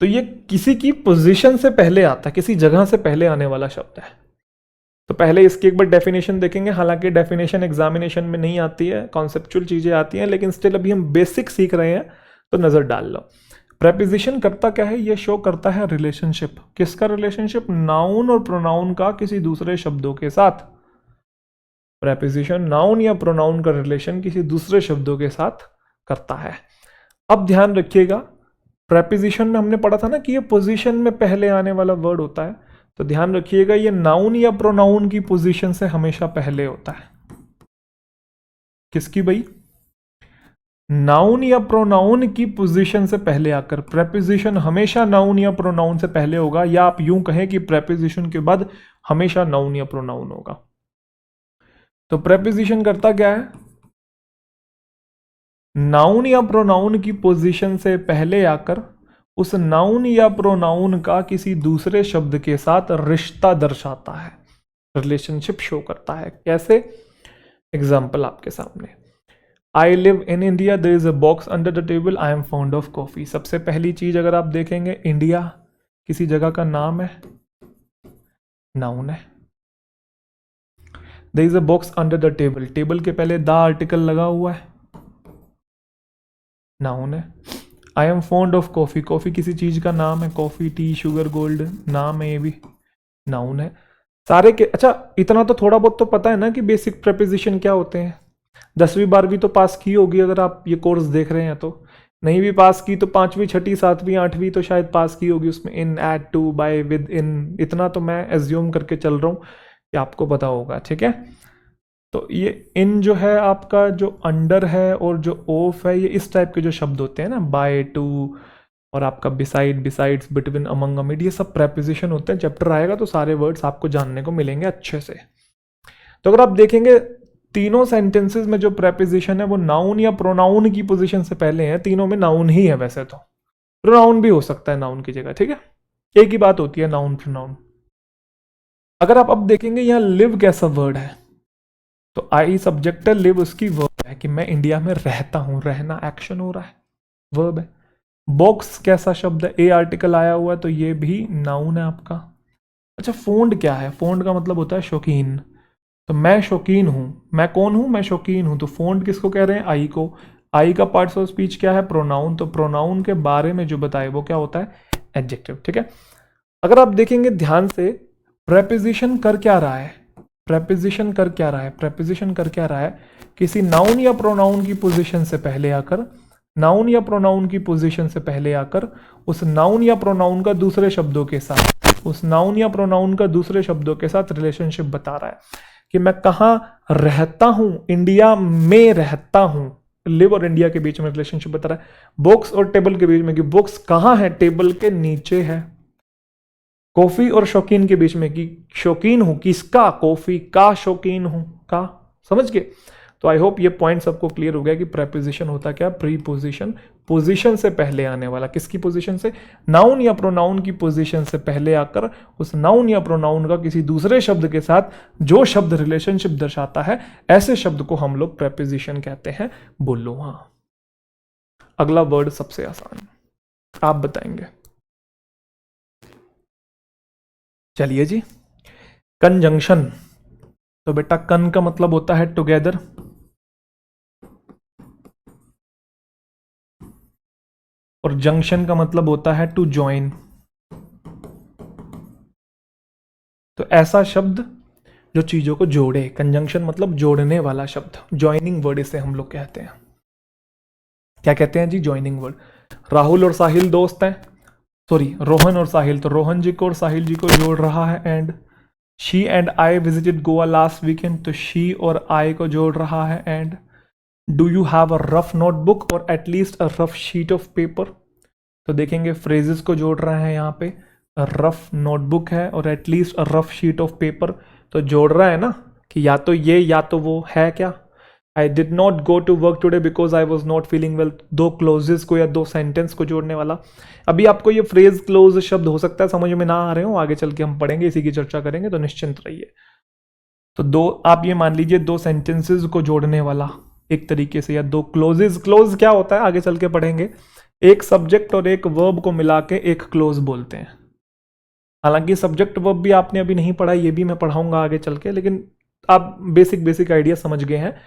तो ये किसी की पोजीशन से पहले आता है, किसी जगह से पहले आने वाला शब्द है। तो पहले इसकी एक बार डेफिनेशन देखेंगे, हालांकि डेफिनेशन एग्जामिनेशन में नहीं आती है, कॉन्सेप्चुअल चीजें आती हैं, लेकिन स्टिल अभी हम बेसिक सीख रहे हैं तो नजर डाल लो। प्रेपोजिशन करता क्या है? ये शो करता है रिलेशनशिप। किसका रिलेशनशिप? नाउन और प्रोनाउन का किसी दूसरे शब्दों के साथ। प्रेपोजिशन नाउन या प्रोनाउन का रिलेशन किसी दूसरे शब्दों के साथ करता है। अब ध्यान रखिएगा, प्रेपोजिशन में हमने पढ़ा था ना कि ये पोजीशन में पहले आने वाला वर्ड होता है, तो ध्यान रखिएगा ये नाउन या प्रोनाउन की पोजीशन से हमेशा पहले होता है। किसकी भाई? नाउन या प्रोनाउन की पोजीशन से पहले आकर। प्रेपोजिशन हमेशा नाउन या प्रोनाउन से पहले होगा, या आप यूं कहें कि प्रेपोजिशन के बाद हमेशा नाउन या प्रोनाउन होगा। तो प्रेपोजिशन करता क्या है? नाउन या प्रोनाउन की पोजीशन से पहले आकर उस नाउन या प्रोनाउन का किसी दूसरे शब्द के साथ रिश्ता दर्शाता है, रिलेशनशिप शो करता है। कैसे? एग्जाम्पल आपके सामने, I live in India, there is a box under the table, I am fond of coffee. सबसे पहली चीज अगर आप देखेंगे, इंडिया किसी जगह का नाम है, नाउन है। There is a box under the table, table के पहले द आर्टिकल लगा हुआ है, नाउन है। I am fond of coffee, coffee किसी चीज का नाम है, कॉफी, टी, शुगर, गोल्ड, नाम है, ये भी नाउन है। सारे के, अच्छा इतना तो थोड़ा बहुत तो पता है ना कि बेसिक प्रेपोजिशन क्या होते हैं। 10वीं 12वीं तो पास की होगी अगर आप ये कोर्स देख रहे हैं, तो नहीं भी पास की तो 5वीं 6वीं 7वीं 8वीं तो शायद पास की होगी। उसमें इन, एट, टू, बाय, विद, इन, इतना तो मैं एज्यूम करके चल रहा हूँ कि आपको पता होगा। ठीक है, तो ये इन जो है आपका, जो अंडर है और जो ऑफ है, ये इस टाइप के जो शब्द होते हैं ना, बाय, टू और आपका beside, besides, between, among, amid, ये सब प्रेपोजिशन होते हैं। चैप्टर आएगा तो सारे वर्ड्स आपको जानने को मिलेंगे अच्छे से। तो अगर आप देखेंगे तीनों सेंटेंसेस में जो प्रेपोजिशन है वो नाउन या प्रोनाउन की पोजीशन से पहले है। तीनों में नाउन ही है, वैसे तो प्रोनाउन भी हो सकता है नाउन की जगह। ठीक है, एक ही बात होती है नाउन प्रोनाउन। अगर आप अब देखेंगे यहाँ लिव कैसा वर्ड है, तो आई सब्जेक्ट है, लिव उसकी वर्ब है कि मैं इंडिया में रहता हूं, रहना एक्शन हो रहा है, वर्ब है। बॉक्स कैसा शब्द है, ए आर्टिकल आया हुआ है, तो ये भी नाउन है आपका। अच्छा, फोन्ड क्या है? फोन्ड का मतलब होता है शौकीन। तो मैं शौकीन हूं, मैं कौन हूं? मैं शौकीन हूं। तो फोन्ड किसको कह रहे हैं? आई को। आई का पार्ट्स ऑफ स्पीच क्या है? प्रोनाउन। तो प्रोनाउन के बारे में जो बताए वो क्या होता है? एडजेक्टिव। ठीक है, अगर आप देखेंगे ध्यान से, प्रेपोजिशन कर क्या रहा है? प्रेपोजिशन कर क्या रहा है? प्रेपोजिशन कर क्या रहा है? किसी नाउन या प्रोनाउन की पोजीशन से पहले आकर, नाउन या प्रोनाउन की पोजीशन से पहले आकर उस नाउन या प्रोनाउन का दूसरे शब्दों के साथ, उस नाउन या प्रोनाउन का दूसरे शब्दों के साथ रिलेशनशिप बता रहा है कि मैं कहाँ रहता हूं, इंडिया में रहता हूं। लिव और इंडिया के बीच में रिलेशनशिप बता रहा है। बुक्स और टेबल के बीच में कि बुक्स कहाँ है, टेबल के नीचे है। कॉफी और शौकीन के बीच में कि शौकीन हूं किसका, कॉफी का शौकीन हूं का। समझ गए? तो आई होप ये पॉइंट सबको क्लियर हो गया कि प्रेपोजिशन होता क्या? प्रीपोजिशन, पोजीशन से पहले आने वाला। किसकी पोजीशन से? नाउन या प्रोनाउन की पोजीशन से पहले आकर उस नाउन या प्रोनाउन का किसी दूसरे शब्द के साथ जो शब्द रिलेशनशिप दर्शाता है, ऐसे शब्द को हम लोग प्रेपोजिशन कहते हैं। बोलो हाँ। अगला वर्ड सबसे आसान, आप बताएंगे। चलिए जी, कंजंक्शन। तो बेटा कन का मतलब होता है टुगेदर, और जंक्शन का मतलब होता है टू ज्वाइन। तो ऐसा शब्द जो चीजों को जोड़े, कंजंक्शन मतलब जोड़ने वाला शब्द, ज्वाइनिंग वर्ड इसे हम लोग कहते हैं। क्या कहते हैं जी? Joining word. राहुल और साहिल दोस्त हैं, सॉरी रोहन और साहिल, तो रोहन जी को और साहिल जी को जोड़ रहा है and. She and I visited Goa last weekend, तो शी और आई को जोड़ रहा है and. Do you have a rough notebook और at least a rough sheet of paper, तो देखेंगे फ्रेजेस को जोड़ रहे हैं यहाँ पे। रफ नोटबुक है और at least a rough sheet of paper, तो जोड़ रहा है ना कि या तो ये या तो वो है। क्या? I did not go to work today because I was not feeling well, दो क्लोजेस को या दो सेंटेंस को जोड़ने वाला। अभी आपको ये फ्रेज क्लोज शब्द हो सकता है समझ में ना आ रहे हो, आगे चल के हम पढ़ेंगे, इसी की चर्चा करेंगे, तो निश्चिंत रहिए। तो दो, आप ये मान लीजिए दो सेंटेंसेस को जोड़ने वाला एक तरीके से, या दो क्लोजेस। क्लोज क्या होता है आगे चल के पढ़ेंगे। एक सब्जेक्ट और एक वर्ब को मिला के एक क्लोज बोलते हैं। हालांकि सब्जेक्ट वर्ब भी आपने अभी नहीं पढ़ा, ये भी मैं पढ़ाऊंगा आगे चल के, लेकिन आप बेसिक आइडिया समझ गए हैं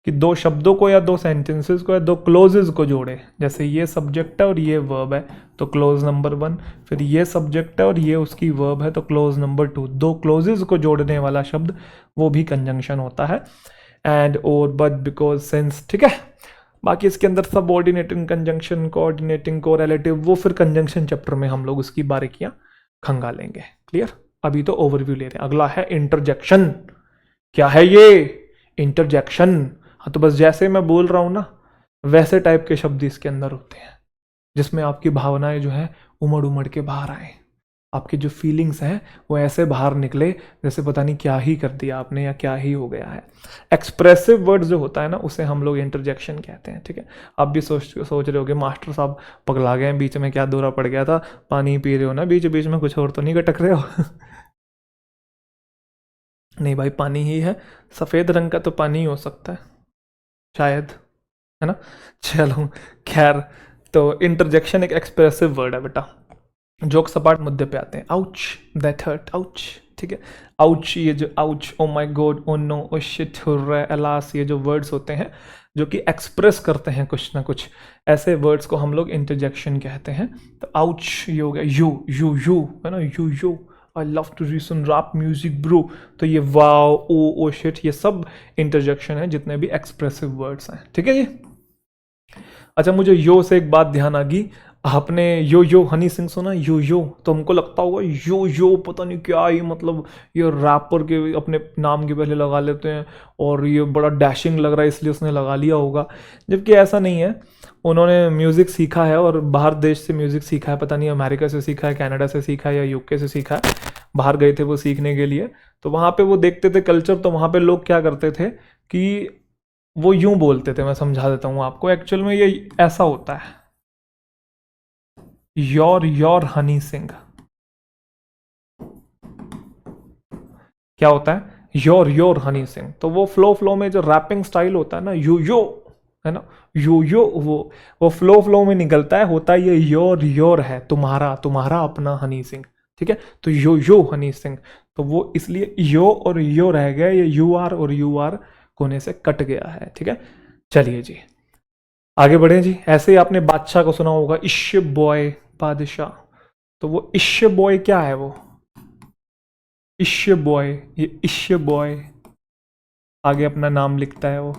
कि दो शब्दों को या दो सेंटेंसेस को या दो क्लोजेस को जोड़े। जैसे ये सब्जेक्ट है और ये वर्ब है, तो क्लोज नंबर 1। फिर ये सब्जेक्ट है और ये उसकी वर्ब है, तो क्लोज नंबर 2। दो क्लोजेस को जोड़ने वाला शब्द वो भी कंजंक्शन होता है। एंड, और, बट, बिकॉज, सिंस, ठीक है। बाकी इसके अंदर सबऑर्डिनेटिंग कंजंक्शन, कोऑर्डिनेटिंग, कोरिलेटिव, वो फिर कंजंक्शन चैप्टर में हम लोग उसकी बारीकियां खंगालेंगे। क्लियर? अभी तो ओवरव्यू ले रहे हैं। अगला है इंटरजेक्शन। क्या है ये? इंटरजेक्शन। हाँ, तो बस जैसे मैं बोल रहा हूं ना वैसे टाइप के शब्द इसके अंदर होते हैं, जिसमें आपकी भावनाएं जो है उमड़ उमड़ के बाहर आए, आपकी जो फीलिंग्स हैं वो ऐसे बाहर निकले जैसे पता नहीं क्या ही कर दिया आपने या क्या ही हो गया है। एक्सप्रेसिव वर्ड जो होता है ना उसे हम लोग इंटरजेक्शन कहते हैं। ठीक है? आप भी सोच रहे होगे मास्टर साहब पगला गए हैं, बीच में क्या दौरा पड़ गया था, पानी पी रहे हो ना बीच बीच में, कुछ और तो नहीं गटक रहे हो? नहीं भाई, पानी ही है। सफ़ेद रंग का तो पानी ही हो सकता है शायद, है ना? चलो खैर, तो इंटरजेक्शन एक एक्सप्रेसिव वर्ड है बेटा। जोक सपाट मुद्दे पे आते हैं। Ouch, that hurt, ouch. ठीक है? आउच, ये जो ouch, oh my god, oh no, oh shit, hurrah, alas, ये जो वर्ड्स होते हैं जो कि एक्सप्रेस करते हैं कुछ ना कुछ, ऐसे वर्ड्स को हम लोग इंटरजेक्शन कहते हैं। तो आउच ये हो गया। यू है ना, you I love to listen rap music bro, तो ये वाओ, ओ शिट, ये सब इंटरजेक्शन है जितने भी एक्सप्रेसिव वर्ड्स हैं। ठीक है जी? अच्छा, मुझे यो से एक बात ध्यान आ गई। आपने यो हनी सिंह सुना? यो, तो हमको लगता होगा यो पता नहीं क्या ही, मतलब ये रैपर के अपने नाम के पहले लगा लेते हैं और ये बड़ा डैशिंग लग रहा है इसलिए उसने लगा लिया होगा, जबकि ऐसा नहीं है। उन्होंने म्यूज़िक सीखा है और बाहर देश से म्यूज़िक सीखा है, पता नहीं अमेरिका से सीखा है, कनाडा से सीखा है या यूके से सीखा है। बाहर गए थे वो सीखने के लिए, तो वहाँ पे वो देखते थे कल्चर, तो वहाँ पे लोग क्या करते थे कि वो यूं बोलते थे। मैं समझा देता हूँ आपको, एक्चुअल में ये ऐसा होता है, योर हनी सिंह। क्या होता है? योर हनी सिंह। तो वो फ्लो में जो रैपिंग स्टाइल होता है ना, यो है ना, यो वो फ्लो में निकलता है, होता है ये योर है, तुम्हारा अपना हनी सिंह। ठीक है? तो यो हनी सिंह, तो वो इसलिए यो और यो रह गया, ये यू आर कोने से कट गया है। ठीक है? चलिए जी आगे बढ़े जी। ऐसे ही आपने बादशाह को सुना होगा, इश बॉय, बादशाह। तो वो इश बॉय क्या है? वो इश्य बॉय, ये इश्य बॉय, आगे अपना नाम लिखता है वो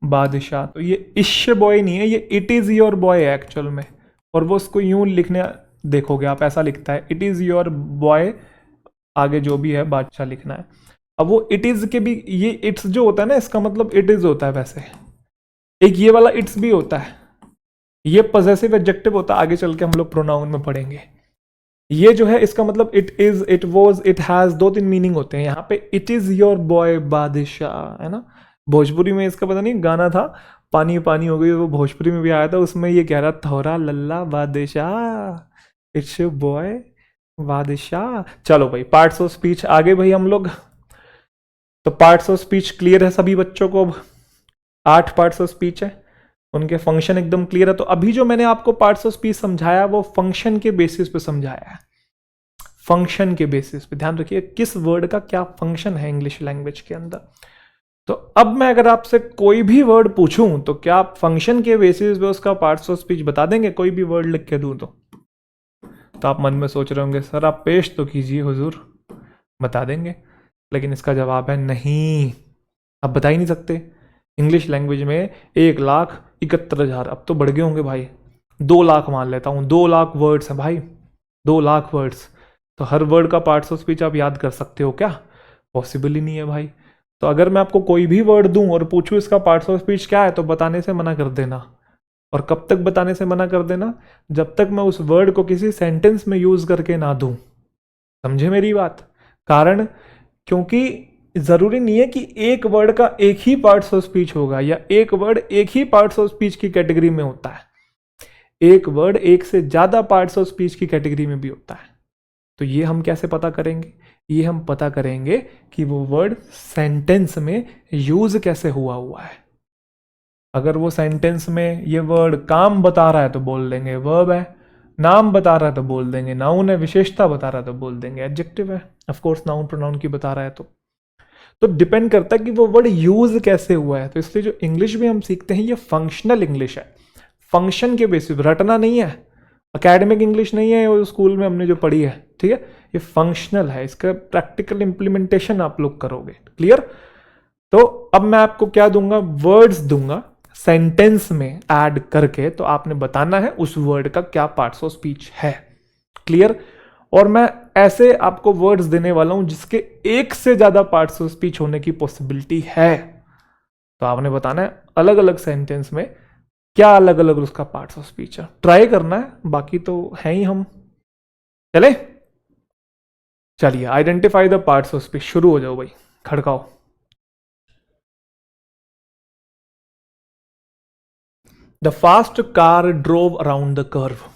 बादशाह। तो ये इश्य बॉय नहीं है, ये इट इज़ योर बॉय है एक्चुअल में। और वो उसको यूं लिखने देखोगे आप, ऐसा लिखता है इट इज़ योर बॉय, आगे जो भी है बादशाह लिखना है। अब वो इट इज़ के भी, ये इट्स जो होता है ना, इसका मतलब इट इज़ होता है वैसे। एक ये वाला इट्स भी होता है, ये पॉजेसिव एडजेक्टिव होता है, आगे चल के हम लोग प्रोनाउन में पढ़ेंगे। ये जो है इसका मतलब it is, it was, it has, दो तीन मीनिंग होते हैं। यहाँ पे इट इज योर बॉय बादशाह है ना। भोजपुरी में इसका पता नहीं गाना था, पानी पानी हो गई, वो भोजपुरी में भी आया था, उसमें ये कह रहा थोड़ा लल्ला बादशाह, इट्स योर बॉय बादशाह। चलो भाई पार्ट्स ऑफ स्पीच आगे भाई हम लोग। तो पार्ट्स ऑफ स्पीच क्लियर है सभी बच्चों को। अब 8 पार्ट्स ऑफ स्पीच है, उनके फंक्शन एकदम क्लियर है। तो अभी जो मैंने आपको पार्ट्स ऑफ स्पीच समझाया वो फंक्शन के बेसिस पे समझाया है, फंक्शन के बेसिस पे। ध्यान रखिए किस वर्ड का क्या फंक्शन है इंग्लिश लैंग्वेज के अंदर। तो अब मैं अगर आपसे कोई भी वर्ड पूछूं तो क्या आप फंक्शन के बेसिस पे उसका पार्ट्स ऑफ स्पीच बता देंगे? कोई भी वर्ड लिख के दूं तो आप मन में सोच रहे होंगे सर आप पेश तो कीजिए हुजूर, बता देंगे। लेकिन इसका जवाब है नहीं, आप बता ही नहीं सकते। इंग्लिश लैंग्वेज में 1,71,000, अब तो बढ़ गए होंगे भाई, 2 लाख मान लेता हूँ, 2 लाख वर्ड्स हैं भाई, 2 लाख वर्ड्स। तो हर वर्ड का पार्ट्स ऑफ स्पीच आप याद कर सकते हो क्या? पॉसिबल ही नहीं है भाई। तो अगर मैं आपको कोई भी वर्ड दूं और पूछूं इसका पार्ट्स ऑफ स्पीच क्या है, तो बताने से मना कर देना। और कब तक बताने से मना कर देना? जब तक मैं उस वर्ड को किसी सेंटेंस में यूज करके ना दूं। समझे मेरी बात? कारण क्योंकि जरूरी नहीं है कि एक वर्ड का एक ही पार्ट्स ऑफ स्पीच होगा, या एक वर्ड एक ही पार्ट्स ऑफ स्पीच की कैटेगरी में होता है। एक वर्ड एक से ज्यादा पार्ट्स ऑफ स्पीच की कैटेगरी में भी होता है। तो ये हम कैसे पता करेंगे? ये हम पता करेंगे कि वो वर्ड सेंटेंस में यूज कैसे हुआ है। अगर वो सेंटेंस में ये वर्ड काम बता रहा है तो बोल देंगे वर्ब है, नाम बता रहा है तो बोल देंगे नाउन है, विशेषता बता रहा है तो बोल देंगे एडजेक्टिव है। ऑफ कोर्स नाउन प्रोनाउन की बता रहा है तो डिपेंड करता है कि वो वर्ड यूज कैसे हुआ है। तो इसलिए जो इंग्लिश में हम सीखते हैं ये फंक्शनल इंग्लिश है, फंक्शन के बेसिस, रटना नहीं है, अकेडमिक इंग्लिश नहीं है वो स्कूल में हमने जो पढ़ी है, ठीक है। ये फंक्शनल है, इसका प्रैक्टिकल इंप्लीमेंटेशन आप लोग करोगे। क्लियर? तो अब मैं आपको क्या दूंगा? वर्ड्स दूंगा सेंटेंस में ऐड करके, तो आपने बताना है उस वर्ड का क्या पार्ट्स ऑफ स्पीच है। क्लियर? और मैं ऐसे आपको वर्ड्स देने वाला हूं जिसके एक से ज्यादा पार्ट्स ऑफ स्पीच होने की पॉसिबिलिटी है। तो आपने बताना है अलग अलग सेंटेंस में क्या अलग अलग उसका पार्ट्स ऑफ स्पीच है। ट्राई करना है, बाकी तो है ही हम। चले चलिए, identify the parts of speech. शुरू हो जाओ भाई, खड़काओ। The fast car drove around the curve.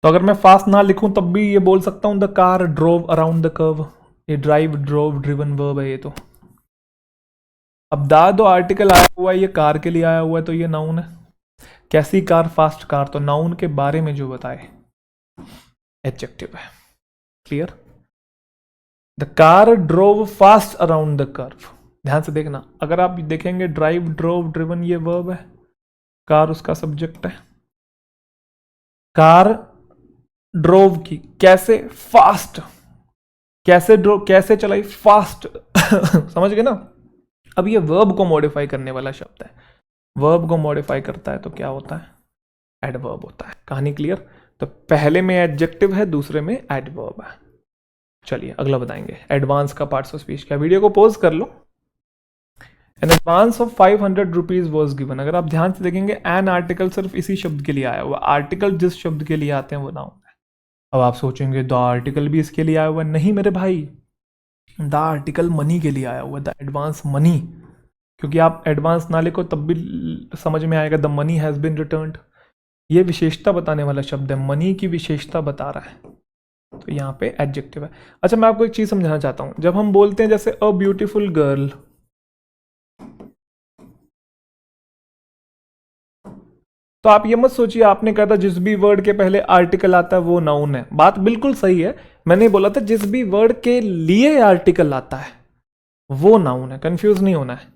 तो अगर मैं फास्ट ना लिखूं तब भी ये बोल सकता हूं the car drove around the curve. ये ड्राइव, ड्रोव, ड्रिवन वर्ब है ये तो। अब दो आर्टिकल आया हुआ है, ये कार के लिए आया हुआ है तो ये नाउन है। कैसी कार? Fast car. तो नाउन के बारे में जो बताए एडजेक्टिव है। Clear? The car drove fast around the curve. ध्यान से देखना, अगर आप देखेंगे ड्राइव, ड्रोव, ड्रिवन ये वर्ब है, कार उसका सब्जेक्ट है। कार ड्रोव की, कैसे? फास्ट। कैसे ड्रोव, कैसे चलाई? फास्ट। समझ गए ना? अब ये वर्ब को मॉडिफाई करने वाला शब्द है। वर्ब को मॉडिफाई करता है तो क्या होता है? एडवर्ब होता है। कहानी क्लियर? तो पहले में एडजेक्टिव है, दूसरे में एडवर्ब है। चलिए अगला बताएंगे, एडवांस का पार्ट्स ऑफ स्पीच। क्या विडियो को पॉज कर लो। An advance of 500 rupees was given. अगर आप ध्यान से देखेंगे एन आर्टिकल सिर्फ इसी शब्द के लिए आया हुआ। आर्टिकल जिस शब्द के लिए आते हैं वो नाउन है। अब आप सोचेंगे द आर्टिकल भी इसके लिए आया हुआ है। नहीं मेरे भाई, द आर्टिकल मनी के लिए आया हुआ है, द एडवांस मनी। क्योंकि आप एडवांस ना लिखो तब भी समझ में आएगा the money has been returned. ये विशेषता बताने वाला शब्द है, मनी की विशेषता बता रहा है, तो यहाँ पे एडजेक्टिव है। अच्छा मैं आपको एक चीज समझाना चाहता हूं। जब हम बोलते हैं जैसे अ ब्यूटीफुल गर्ल, तो आप ये मत सोचिए आपने कहा था जिस भी वर्ड के पहले आर्टिकल आता है वो नाउन है। बात बिल्कुल सही है, मैंने बोला था जिस भी वर्ड के लिए आर्टिकल आता है वो नाउन है, कंफ्यूज नहीं होना है।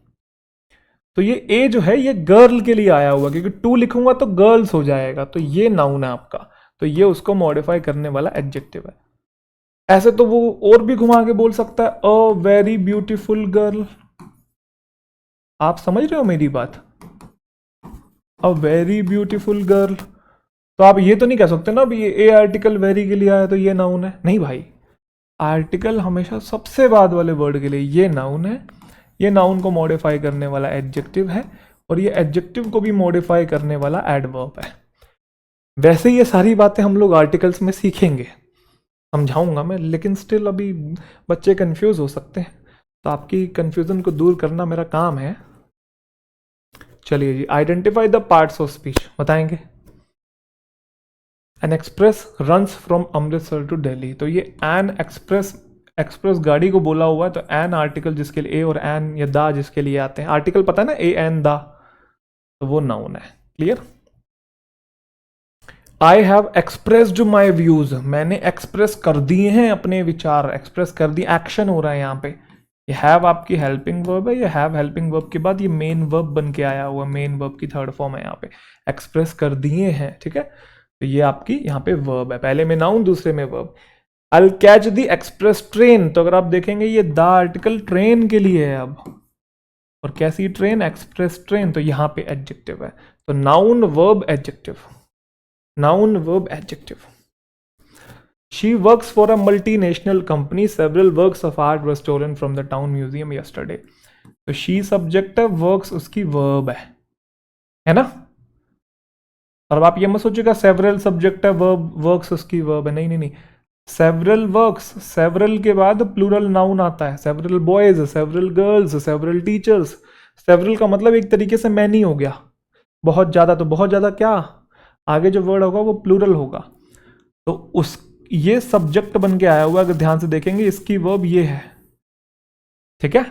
तो ये ए जो है ये गर्ल के लिए आया हुआ, क्योंकि टू लिखूंगा तो गर्ल्स हो जाएगा, तो ये नाउन है आपका। तो ये उसको मॉडिफाई करने वाला एडजेक्टिव है। ऐसे तो वो और भी घुमा के बोल सकता है अ वेरी ब्यूटीफुल गर्ल। आप समझ रहे हो मेरी बात? A very beautiful girl. तो आप ये तो नहीं कह सकते ना अभी ए आर्टिकल वेरी के लिए आया तो ये नाउन है, नहीं भाई। आर्टिकल हमेशा सबसे बाद वाले वर्ड के लिए, ये नाउन है, ये नाउन को मॉडिफाई करने वाला एडजेक्टिव है, और ये एडजेक्टिव को भी मॉडिफाई करने वाला एडवर्ब है। वैसे ये सारी बातें हम लोग आर्टिकल्स में सीखेंगे, समझाऊंगा मैं, लेकिन स्टिल अभी बच्चे कंफ्यूज हो सकते हैं, तो आपकी कंफ्यूजन को दूर करना मेरा काम है। चलिए जी, identify the parts of speech बताएंगे। An express runs from Amritsar to Delhi, तो ये एन एक्सप्रेस गाड़ी को बोला हुआ है, तो एन आर्टिकल जिसके लिए ए और एन या दा जिसके लिए आते हैं, आर्टिकल पता है ना, ए एन दा, तो वो नाउन है। Clear? I have expressed my views, मैंने एक्सप्रेस कर दिए हैं अपने विचार, एक्सप्रेस कर दिए, एक्शन हो रहा है यहाँ पे। ये हैव आपकी हेल्पिंग वर्ब है, ये हैव हेल्पिंग वर्ब के बाद ये मेन वर्ब बन के आया हुआ, मेन वर्ब की थर्ड फॉर्म है यहाँ पे, एक्सप्रेस कर दिए हैं। ठीक है, तो ये आपकी यहाँ पे वर्ब है, पहले में नाउन दूसरे में verb. I catch the express train, तो अगर आप देखेंगे ये द आर्टिकल ट्रेन के लिए है अब, और कैसी ट्रेन? एक्सप्रेस ट्रेन, तो यहाँ पे एडजेक्टिव है, तो noun verb adjective, noun verb adjective. She works for a multinational company. Several works of art were stolen from the town museum yesterday. तो she सब्जेक्ट है, वर्क्स उसकी वर्ब है ना? और अब आप ये मत सोचिएगा सेवरल सब्जेक्ट है, वर्ब वर्क्स उसकी वर्ब है, नहीं नहीं नहीं। सेवरल वर्क्स, सेवरल के बाद प्लूरल नाउन आता है, several boys, several girls, several teachers. Several का मतलब एक तरीके से मैनी हो गया, बहुत ज्यादा, तो बहुत ज्यादा क्या आगे जो वर्ड होगा वो प्लूरल होगा, तो उस ये सब्जेक्ट बन के आया हुआ, अगर ध्यान से देखेंगे इसकी वर्ब ये है। ठीक है,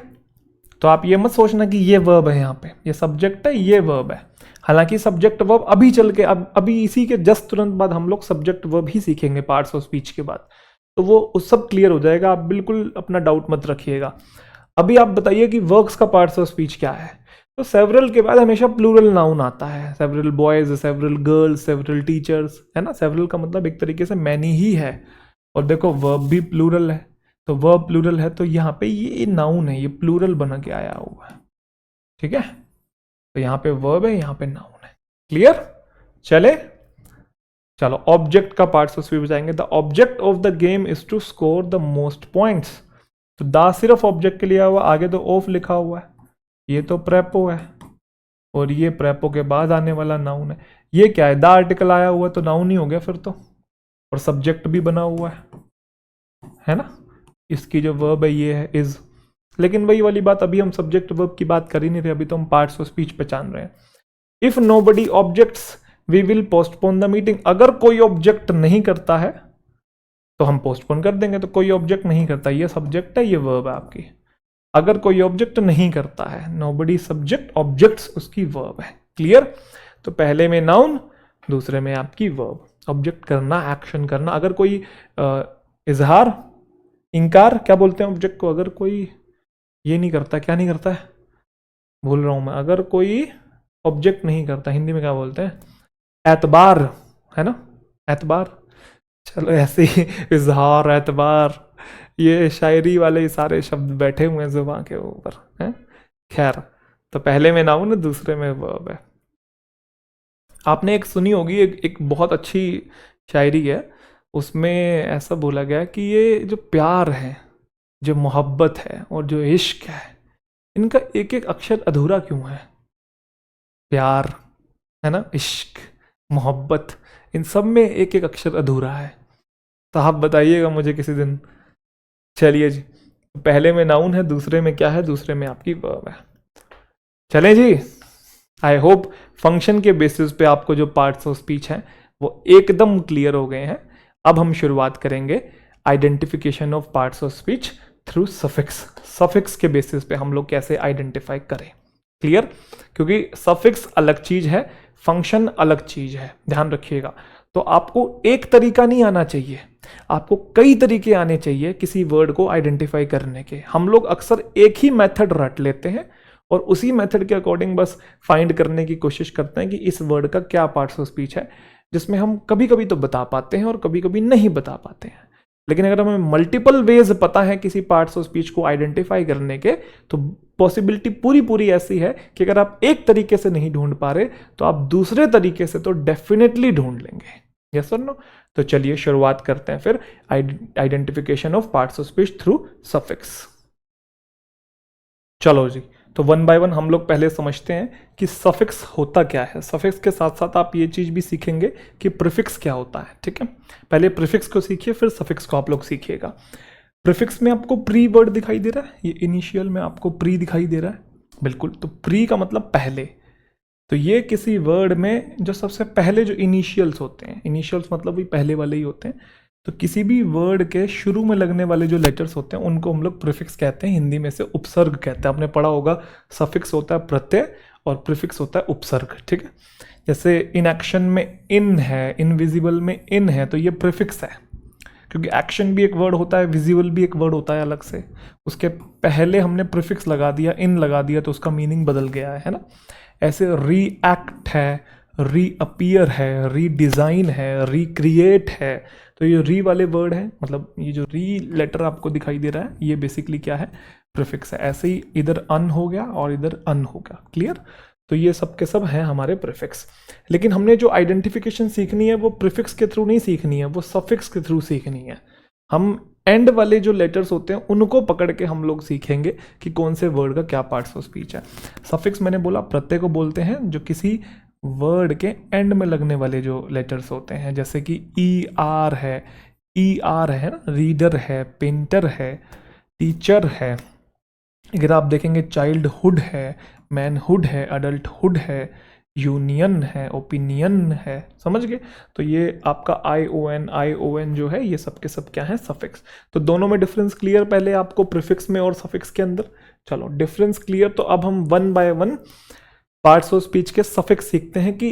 तो आप ये मत सोचना कि ये वर्ब है, यहाँ पे ये सब्जेक्ट है, ये वर्ब है। हालांकि सब्जेक्ट वर्ब अभी चल के अभी इसी के जस्ट तुरंत बाद हम लोग सब्जेक्ट वर्ब ही सीखेंगे पार्ट्स ऑफ स्पीच के बाद, तो वो उस सब क्लियर हो जाएगा, आप बिल्कुल अपना डाउट मत रखिएगा। अभी आप बताइए कि वर्क्स का पार्ट्स ऑफ स्पीच क्या है? तो सेवरल के बाद हमेशा प्लूरल नाउन आता है, several boys, several girls, several teachers, है ना? सेवरल का मतलब एक तरीके से मैनी ही है, और देखो वर्ब भी प्लूरल है, तो वर्ब प्लूरल है, तो यहाँ पे ये नाउन है, ये प्लूरल बना के आया हुआ है। ठीक है, तो यहाँ पे वर्ब है, यहाँ पे नाउन है। क्लियर? चले, चलो ऑब्जेक्ट का पार्ट्स ऑफ स्पीच बताएंगे। The object of the game is to score the most points, तो दा सिर्फ ऑब्जेक्ट के लिए हुआ, आगे तो ऑफ लिखा हुआ है, ये तो प्रेपो है, और ये प्रेपो के बाद आने वाला नाउन है। ये क्या है? द आर्टिकल आया हुआ तो नाउन ही हो गया फिर तो, और सब्जेक्ट भी बना हुआ है ना? इसकी जो वर्ब है ये है इज, लेकिन वही वाली बात, अभी हम सब्जेक्ट वर्ब की बात कर ही नहीं रहे, अभी तो हम पार्ट्स ऑफ स्पीच पहचान रहे हैं। If nobody objects we will postpone the meeting, अगर कोई ऑब्जेक्ट नहीं करता है तो हम पोस्टपोन कर देंगे, तो कोई ऑब्जेक्ट नहीं करता, ये सब्जेक्ट है, ये वर्ब है आपकी। अगर कोई ऑब्जेक्ट नहीं करता है, नोबडी सब्जेक्ट, ऑब्जेक्ट्स उसकी वर्ब है। क्लियर? तो पहले में नाउन, दूसरे में आपकी वर्ब। ऑब्जेक्ट करना, एक्शन करना, अगर कोई इजहार, इंकार, क्या बोलते हैं ऑब्जेक्ट को, अगर कोई ये नहीं करता, क्या नहीं करता है, भूल रहा हूं मैं, अगर कोई ऑब्जेक्ट नहीं करता, हिंदी में क्या बोलते हैं? एतबार, है ना? एतबार, चलो ऐसे ही, इजहार, एतबार, ये शायरी वाले सारे शब्द बैठे हुए हैं जुबान के ऊपर, हैं? खैर, तो पहले में नाउन है, दूसरे में वर्ब है। आपने एक सुनी होगी, एक बहुत अच्छी शायरी है, उसमें ऐसा बोला गया कि ये जो प्यार है, जो मोहब्बत है और जो इश्क है, इनका एक एक अक्षर अधूरा क्यों है? प्यार, है ना, इश्क, मोहब्बत, इन सब में एक एक अक्षर अधूरा है, तो आप बताइएगा मुझे किसी दिन। चलिए जी, पहले में नाउन है, दूसरे में क्या है? दूसरे में आपकी वर्ब है। चलें जी, आई होप फंक्शन के बेसिस पे आपको जो पार्ट्स ऑफ स्पीच हैं वो एकदम क्लियर हो गए हैं। अब हम शुरुआत करेंगे identification of parts of speech through suffix. Suffix के बेसिस पे हम लोग कैसे आइडेंटिफाई करें। क्लियर? क्योंकि सफिक्स अलग चीज है, फंक्शन अलग चीज है, ध्यान रखिएगा। तो आपको एक तरीका नहीं आना चाहिए, आपको कई तरीके आने चाहिए किसी वर्ड को आइडेंटिफाई करने के। हम लोग अक्सर एक ही मेथड रट लेते हैं और उसी मेथड के अकॉर्डिंग बस फाइंड करने की कोशिश करते हैं कि इस वर्ड का क्या पार्ट्स ऑफ स्पीच है, जिसमें हम कभी कभी तो बता पाते हैं और कभी कभी नहीं बता पाते हैं। लेकिन अगर हमें मल्टीपल वेज पता है किसी पार्ट्स ऑफ स्पीच को आइडेंटिफाई करने के, तो पॉसिबिलिटी पूरी पूरी ऐसी है कि अगर आप एक तरीके से नहीं ढूंढ पा रहे तो आप दूसरे तरीके से तो डेफिनेटली ढूंढ लेंगे। यस और नो? तो चलिए शुरुआत करते हैं फिर identification of parts of speech through suffix. चलो जी, तो वन बाय वन हम लोग पहले समझते हैं कि सफिक्स होता क्या है। सफिक्स के साथ साथ आप ये चीज भी सीखेंगे कि प्रीफिक्स क्या होता है। ठीक है, पहले प्रीफिक्स को सीखिए, फिर सफिक्स को आप लोग सीखिएगा। प्रीफिक्स में आपको प्री वर्ड दिखाई दे रहा है, ये इनिशियल में आपको प्री दिखाई दे रहा है, बिल्कुल। तो प्री का मतलब पहले, तो ये किसी वर्ड में जो सबसे पहले जो इनिशियल्स होते हैं, इनिशियल्स मतलब भी पहले वाले ही होते हैं, तो किसी भी वर्ड के शुरू में लगने वाले जो लेटर्स होते हैं उनको हम लोग प्रीफिक्स कहते हैं, हिंदी में से उपसर्ग कहते हैं। आपने पढ़ा होगा सफिक्स होता है प्रत्यय और प्रीफिक्स होता है उपसर्ग। ठीक है, जैसे इन एक्शन में इन है, इनविजिबल में इन है, तो ये प्रीफिक्स है, क्योंकि एक्शन भी एक वर्ड होता है, विजिबल भी एक वर्ड होता है अलग से, उसके पहले हमने प्रीफिक्स लगा दिया, इन लगा दिया, तो उसका मीनिंग बदल गया है ना। ऐसे रीएक्ट है, रीअपियर है, रीडिज़ाइन है, रिक्रिएट है, तो ये री वाले वर्ड है, मतलब ये जो री लेटर आपको दिखाई दे रहा है ये बेसिकली क्या है, प्रीफिक्स है। ऐसे ही इधर अन हो गया और इधर अन हो गया, क्लियर। तो ये सब के सब हैं हमारे प्रीफिक्स। लेकिन हमने जो आइडेंटिफिकेशन सीखनी है वो प्रीफिक्स के थ्रू नहीं सीखनी है, वो सफिक्स के थ्रू सीखनी है। हम एंड वाले जो लेटर्स होते हैं उनको पकड़ के हम लोग सीखेंगे कि कौन से वर्ड का क्या पार्ट्स ऑफ स्पीच है। सफिक्स मैंने बोला प्रत्यय को बोलते हैं जो किसी वर्ड के एंड में लगने वाले जो लेटर्स होते हैं, जैसे कि ई आर है, ई आर है ना, रीडर है, पेंटर है, टीचर है। अगर आप देखेंगे चाइल्डहुड है, मैनहुड है, अडल्टहुड है, यूनियन है, ओपिनियन है, समझ गए। तो ये आपका आई ओ एन जो है ये सब के सब क्या है, सफिक्स। तो दोनों में डिफरेंस क्लियर पहले आपको प्रीफिक्स में और सफिक्स के अंदर। चलो डिफरेंस क्लियर, तो अब हम one by one parts of speech के सफिक्स सीखते हैं कि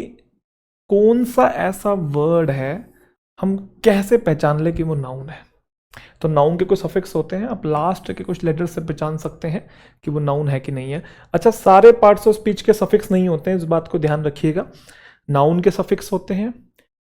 कौन सा ऐसा वर्ड है हम कैसे पहचान ले कि वो नाउन है। तो नाउन के कुछ सफिक्स होते हैं, आप लास्ट के कुछ लेटर से पहचान सकते हैं कि वो नाउन है कि नहीं है। अच्छा, सारे पार्ट्स ऑफ स्पीच के सफिक्स नहीं होते हैं, इस बात को ध्यान रखिएगा। नाउन के सफिक्स होते हैं,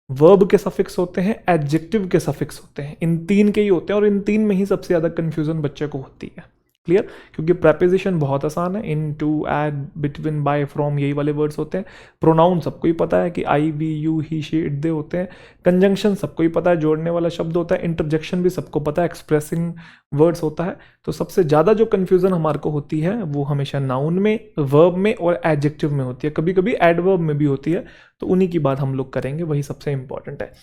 वर्ब के सफिक्स होते हैं, एडजेक्टिव के सफिक्स होते हैं, इन तीन के ही होते हैं, और इन तीन में ही सबसे ज़्यादा कन्फ्यूजन बच्चे को होती है। क्लियर, क्योंकि प्रेपोजिशन बहुत आसान है, in, to, at, between, by, from, यही वाले वर्ड्स होते हैं। प्रोनाउन सबको ही पता है कि I, we, you, he, she, it, they होते हैं। कंजंक्शन सबको ही पता है, जोड़ने वाला शब्द होता है। इंटरजेक्शन भी सबको पता है, एक्सप्रेसिंग वर्ड्स होता है। तो सबसे ज़्यादा जो कन्फ्यूजन हमारे को होती है वो हमेशा नाउन में, वर्ब में और एडजेक्टिव में होती है, कभी कभी एडवर्ब में भी होती है। तो उन्हीं की बात हम लोग करेंगे, वही सबसे इंपॉर्टेंट है।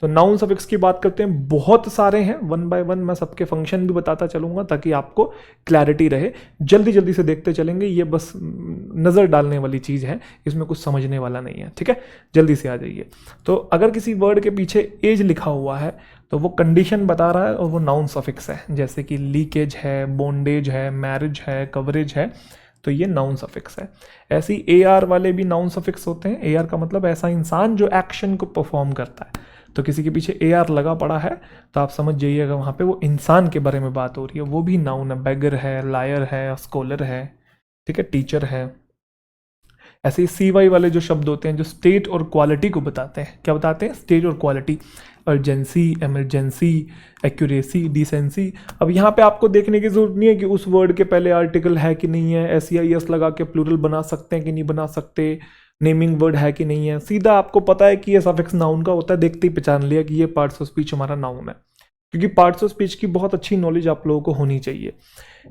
तो नाउन सफिक्स की बात करते हैं, बहुत सारे हैं, वन बाय वन मैं सबके फंक्शन भी बताता चलूंगा ताकि आपको क्लैरिटी रहे। जल्दी जल्दी से देखते चलेंगे, ये बस नज़र डालने वाली चीज़ है, इसमें कुछ समझने वाला नहीं है। ठीक है, जल्दी से आ जाइए। तो अगर किसी वर्ड के पीछे एज लिखा हुआ है तो वो कंडीशन बता रहा है और वो नाउन सफिक्स है, जैसे कि लीकेज है, बॉन्डेज है, मैरिज है, कवरेज है, तो ये नाउन सफिक्स है। ऐसे ही ए आर वाले भी नाउन सफिक्स होते हैं। ए आर का मतलब ऐसा इंसान जो एक्शन को परफॉर्म करता है। तो किसी के पीछे ए आर लगा पड़ा है तो आप समझ जाइएगा वहाँ पे वो इंसान के बारे में बात हो रही है, वो भी नाउन है। बेगर है, लायर है, स्कॉलर है, ठीक है, टीचर है। ऐसे ही सी वाई वाले जो शब्द होते हैं जो स्टेट और क्वालिटी को बताते हैं, क्या बताते हैं, स्टेट और quality. Urgency, emergency, accuracy, decency. अब यहाँ पे आपको देखने की जरूरत नहीं है कि उस वर्ड के पहले आर्टिकल है कि नहीं है, एस या एस लगा के प्लूरल बना सकते हैं कि नहीं बना सकते, नेमिंग वर्ड है कि नहीं है। सीधा आपको पता है कि ये सफिक्स नाउन का होता है, देखते ही पहचान लिया कि ये पार्ट्स ऑफ स्पीच हमारा नाउन है, क्योंकि पार्ट्स ऑफ स्पीच की बहुत अच्छी नॉलेज आप लोगों को होनी चाहिए।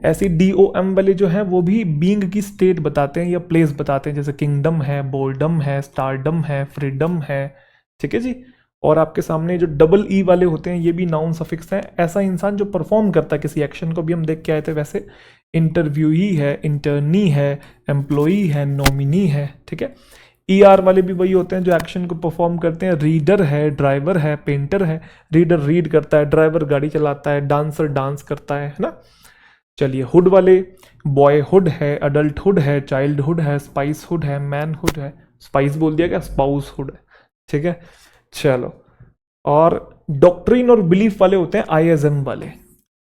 ऐसी DOM वाले जो हैं वो भी बीइंग की स्टेट बताते हैं या प्लेस बताते हैं, जैसे किंगडम है, बोर्डम है, स्टारडम है, फ्रीडम है, ठीक है जी। और आपके सामने जो डबल ई वाले होते हैं ये भी नाउन सफिक्स हैं। ऐसा इंसान जो परफॉर्म करता है किसी एक्शन को, भी हम देख के आए थे वैसे। इंटरव्यूई है, इंटर्नी है, एम्प्लॉई है, नॉमिनी है, ठीक है। ER वाले भी वही होते हैं जो एक्शन को परफॉर्म करते हैं। रीडर है, ड्राइवर है, पेंटर है। रीडर रीड करता है, ड्राइवर गाड़ी चलाता है, डांसर डांस करता है ना। चलिए, हुड वाले बॉयहुड है, अडल्टहुड है, चाइल्डहुड है, स्पाइसहुड है, मैनहुड है। स्पाइस बोल दिया क्या, स्पाउसहुड है, ठीक है। चलो, और डॉक्ट्रिन और बिलीफ वाले होते हैं ISM वाले।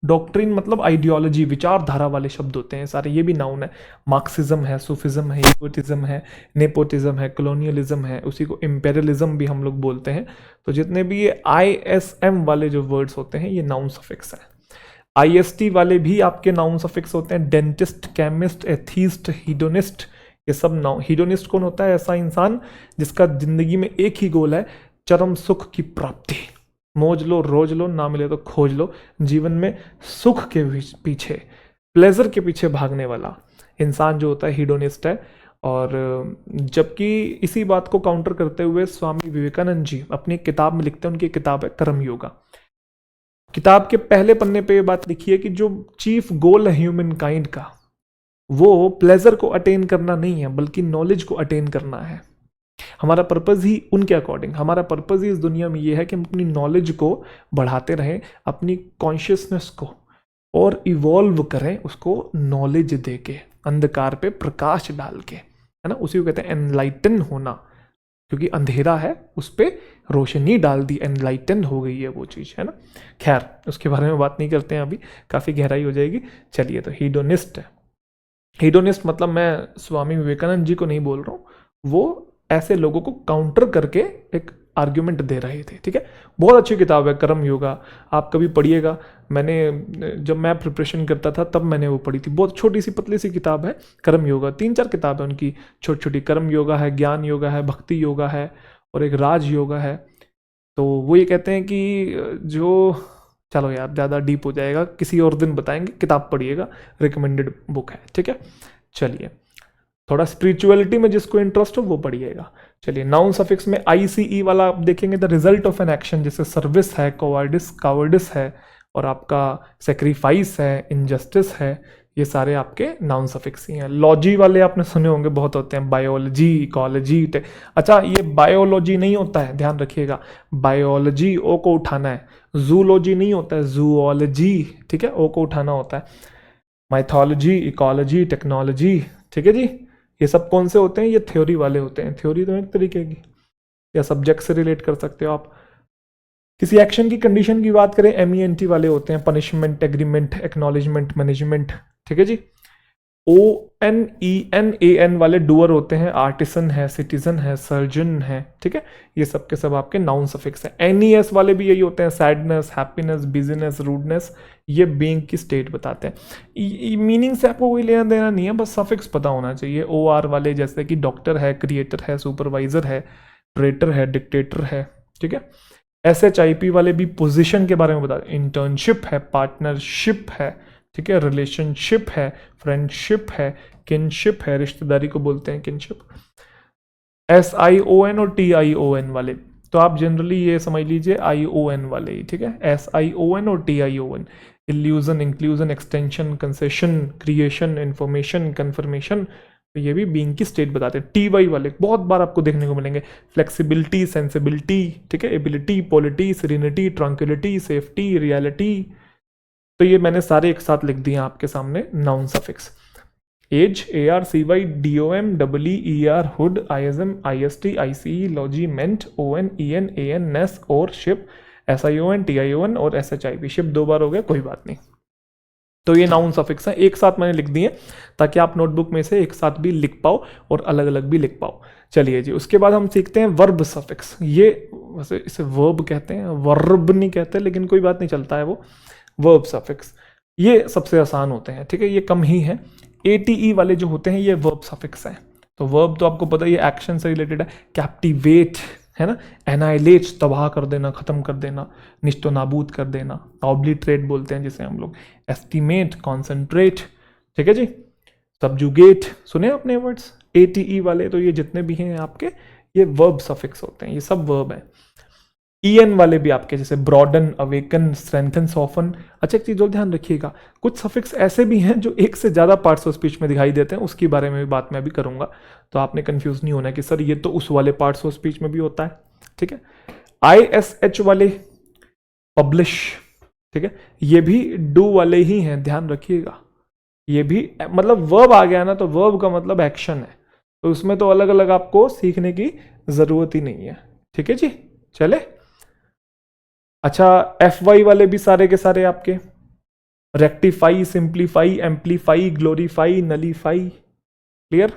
डॉक्ट्रिन मतलब आइडियोलॉजी, विचारधारा वाले शब्द होते हैं सारे, ये भी नाउन है। मार्क्सिज्म है, सूफिज्म है, इगोटिज्म है, नेपोटिज्म है, कॉलोनियलिज्म है, उसी को इम्पेरियलिज्म भी हम लोग बोलते हैं। तो जितने भी ये ISM वाले जो वर्ड्स होते हैं ये नाउन सफिक्स हैं। IST वाले भी आपके नाउन सफिक्स होते हैं। डेंटिस्ट, केमिस्ट, एथीस्ट, हीडोनिस्ट, ये सब नाउन। हीडोनिस्ट कौन होता है? ऐसा इंसान जिसका जिंदगी में एक ही गोल है, चरम सुख की प्राप्ति। मौज लो, रोज लो, ना मिले तो खोज लो। जीवन में सुख के पीछे, प्लेजर के पीछे भागने वाला इंसान जो होता है हीडोनिस्ट है। और जबकि इसी बात को काउंटर करते हुए स्वामी विवेकानंद जी अपनी किताब में लिखते हैं, उनकी किताब है कर्म योगा। किताब के पहले पन्ने पे ये बात लिखी है कि जो चीफ गोल है ह्यूमन काइंड का, वो प्लेजर को अटेन करना नहीं है, बल्कि नॉलेज को अटेन करना है। हमारा पर्पज़ ही उनके अकॉर्डिंग, हमारा पर्पज़ ही इस दुनिया में ये है कि हम अपनी नॉलेज को बढ़ाते रहें, अपनी कॉन्शियसनेस को और इवॉल्व करें, उसको नॉलेज दे के, अंधकार पे प्रकाश डाल के, है ना। उसी को कहते हैं एनलाइटन होना, क्योंकि अंधेरा है उस पर रोशनी डाल दी, एनलाइटन हो गई है वो चीज़, है ना। खैर उसके बारे में बात नहीं करते हैं अभी, काफ़ी गहराई हो जाएगी। चलिए, तो हीडोनिस्ट है। हीडोनिस्ट मतलब मैं स्वामी विवेकानंद जी को नहीं बोल रहा हूँ, वो ऐसे लोगों को काउंटर करके एक आर्ग्यूमेंट दे रहे थे, ठीक है। बहुत अच्छी किताब है कर्म योगा, आप कभी पढ़िएगा। मैंने जब मैं प्रिपरेशन करता था तब मैंने वो पढ़ी थी। बहुत छोटी सी पतली सी किताब है कर्म योगा, 3-4 किताब है उनकी छोटी छोटी। कर्म योगा है, ज्ञान योगा है, भक्ति योगा है और एक राज योगा है। तो वो ये कहते हैं कि जो, चलो यार ज़्यादा डीप हो जाएगा, किसी और दिन बताएंगे, किताब पढ़िएगा, रिकमेंडेड बुक है, ठीक है। चलिए, थोड़ा स्पिरिचुअलिटी में जिसको इंटरेस्ट हो वो पढ़िएगा। चलिए, नाउन सफिक्स में ICE वाला आप देखेंगे, the result of an action, जैसे सर्विस है, कावर्डिस है, और आपका सेक्रीफाइस है, इनजस्टिस है, ये सारे आपके नाउन सफिक्स ही हैं। लॉजी वाले आपने सुने होंगे, बहुत होते हैं, बायोलॉजी, इकोलॉजी। अच्छा, ये बायोलॉजी नहीं होता है, ध्यान रखिएगा, बायोलॉजी ओ को उठाना है, जूलॉजी नहीं होता है, जूओलॉजी, ठीक है, ओ को उठाना होता है। माइथोलॉजी, इकोलॉजी, टेक्नोलॉजी, ठीक है जी, ये सब कौन से होते हैं? ये थ्योरी वाले होते हैं। थ्योरी तो एक तरीके की, या सब्जेक्ट से रिलेट कर सकते हो आप। किसी एक्शन की कंडीशन की बात करें, MENT वाले होते हैं, पनिशमेंट, एग्रीमेंट, एक्नॉलेजमेंट, मैनेजमेंट, ठीक है जी। ONENAN वाले डूअर होते हैं, आर्टिसन है, सिटीजन है, सर्जन है, ठीक है। ये सब के सब आपके नाउन सफिक्स हैं। NES वाले भी यही होते हैं, सैडनेस, हैप्पीनेस, बिजीनेस, रूडनेस, ये बीइंग की स्टेट बताते हैं। मीनिंग से आपको कोई लेना देना नहीं है, बस सफिक्स पता होना चाहिए। OR वाले जैसे कि डॉक्टर है, क्रिएटर है, सुपरवाइजर है, ट्रेटर है, डिक्टेटर है, ठीक है। SHIP वाले भी पोजीशन के बारे में बताते हैं, इंटर्नशिप है, पार्टनरशिप है, ठीक है, रिलेशनशिप है, फ्रेंडशिप है, किनशिप है, रिश्तेदारी को बोलते हैं किनशिप। SION और TION वाले, तो आप जनरली ये समझ लीजिए ION वाले ही, ठीक है। SION और TION, illusion, inclusion, extension, concession, creation, information, confirmation, तो ये भी बीइंग की स्टेट बताते हैं। TY वाले बहुत बार आपको देखने को मिलेंगे, फ्लेक्सिबिलिटी, सेंसिबिलिटी, ठीक है, ability, polity, serenity, tranquillity, safety, reality. तो ये मैंने सारे एक साथ लिख दिए आपके सामने noun suffix. Age, ARCY, DOM, EER, hood, ISM, IST, ICE, logy, ment, ON, EN, AN, ness, और शिप, SION, TION और SHIP। शिप 2 बार हो गया, कोई बात नहीं। तो ये नाउन सफिक्स हैं, एक साथ मैंने लिख दिए ताकि आप नोटबुक में से एक साथ भी लिख पाओ और अलग अलग भी लिख पाओ। चलिए जी, उसके बाद हम सीखते हैं वर्ब सफिक्स। ये वैसे इसे वर्ब कहते हैं, वर्ब नहीं कहते, लेकिन कोई बात नहीं, चलता है वो। वर्ब सफिक्स ये सबसे आसान होते हैं, ठीक है, ये कम ही है। ATE वाले जो होते हैं ये वर्ब सफिक्स हैं। तो वर्ब तो आपको पता ही है, एक्शन से रिलेटेड है। कैप्टिवेट है ना, एनाइलेट, तबाह कर देना, खत्म कर देना, निस्तो नाबूद कर देना, ऑब्लिटरेट बोलते हैं जिसे हम लोग। एस्टिमेट, कॉन्सेंट्रेट, ठीक है जी। सब्जुगेट, सुने आपने वर्ड्स ATE वाले? तो ये जितने भी हैं आपके, ये वर्ब सफिक्स होते हैं, ये सब वर्ब है। EN वाले भी आपके, जैसे ब्रॉडन, अवेकन, स्ट्रेंथन, सॉफन। अच्छा, एक चीज और ध्यान रखिएगा, कुछ सफिक्स ऐसे भी हैं जो एक से ज्यादा पार्ट्स ऑफ स्पीच में दिखाई देते हैं, उसके बारे में भी बात मैं भी करूंगा। तो आपने कंफ्यूज नहीं होना कि सर ये तो उस वाले पार्ट्स ऑफ स्पीच में भी होता है, ठीक है। ISH वाले, पब्लिश, ठीक है, ये भी डू वाले ही हैं, ध्यान रखिएगा। ये भी मतलब वर्ब आ गया ना, तो वर्ब का मतलब एक्शन है, तो उसमें तो अलग अलग आपको सीखने की जरूरत ही नहीं है, ठीक है जी। चले, अच्छा, FY वाले भी सारे के सारे आपके, rectify, simplify, amplify, glorify, nullify. Clear?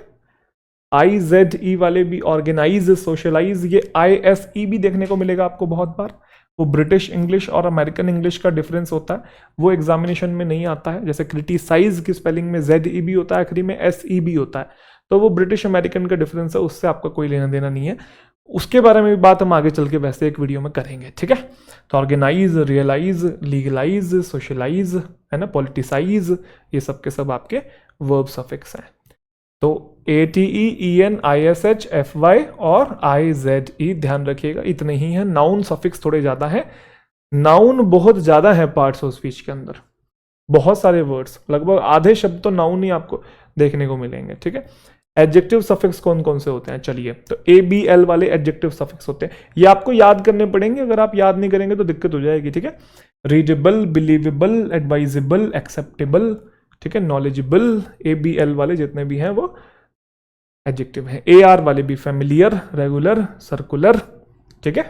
IZE वाले भी ऑर्गेनाइज, सोशलाइज, ये ISE भी देखने को मिलेगा आपको बहुत बार। वो ब्रिटिश इंग्लिश और अमेरिकन इंग्लिश का डिफरेंस होता है, वो एग्जामिनेशन में नहीं आता है। जैसे क्रिटिसाइज की स्पेलिंग में ZE भी होता है, आखिरी में SE भी होता है, तो वो ब्रिटिश अमेरिकन का डिफरेंस है, उससे आपका कोई लेना देना नहीं है। उसके बारे में भी बात हम आगे चल के वैसे एक वीडियो में करेंगे, ठीक है। तो ऑर्गेनाइज, रियलाइज, लीगलाइज, सोशलाइज, है ना, पॉलिटिसाइज, ये सब के सब आपके वर्ब सफिक्स हैं। तो ATE, EN, ISH, FY और IZE ध्यान रखिएगा, इतने ही हैं। नाउन सफिक्स थोड़े ज्यादा हैं, नाउन बहुत ज्यादा है पार्ट्स ऑफ स्पीच के अंदर, बहुत सारे वर्ड्स, लगभग आधे शब्द तो नाउन ही आपको देखने को मिलेंगे, ठीक है। एडजेक्टिव सफिक्स कौन कौन से होते हैं, चलिए, तो ABL वाले एडजेक्टिव सफिक्स होते हैं, ये आपको याद करने पड़ेंगे, अगर आप याद नहीं करेंगे तो दिक्कत हो जाएगी, ठीक है। रीडेबल, बिलीवेबल, एडवाइजेबल, एक्सेप्टेबल, ठीक है, नॉलेजेबल, ABL वाले जितने भी हैं वो एडजेक्टिव हैं। AR वाले भी फेमिलियर, रेगुलर, सर्कुलर, ठीक है।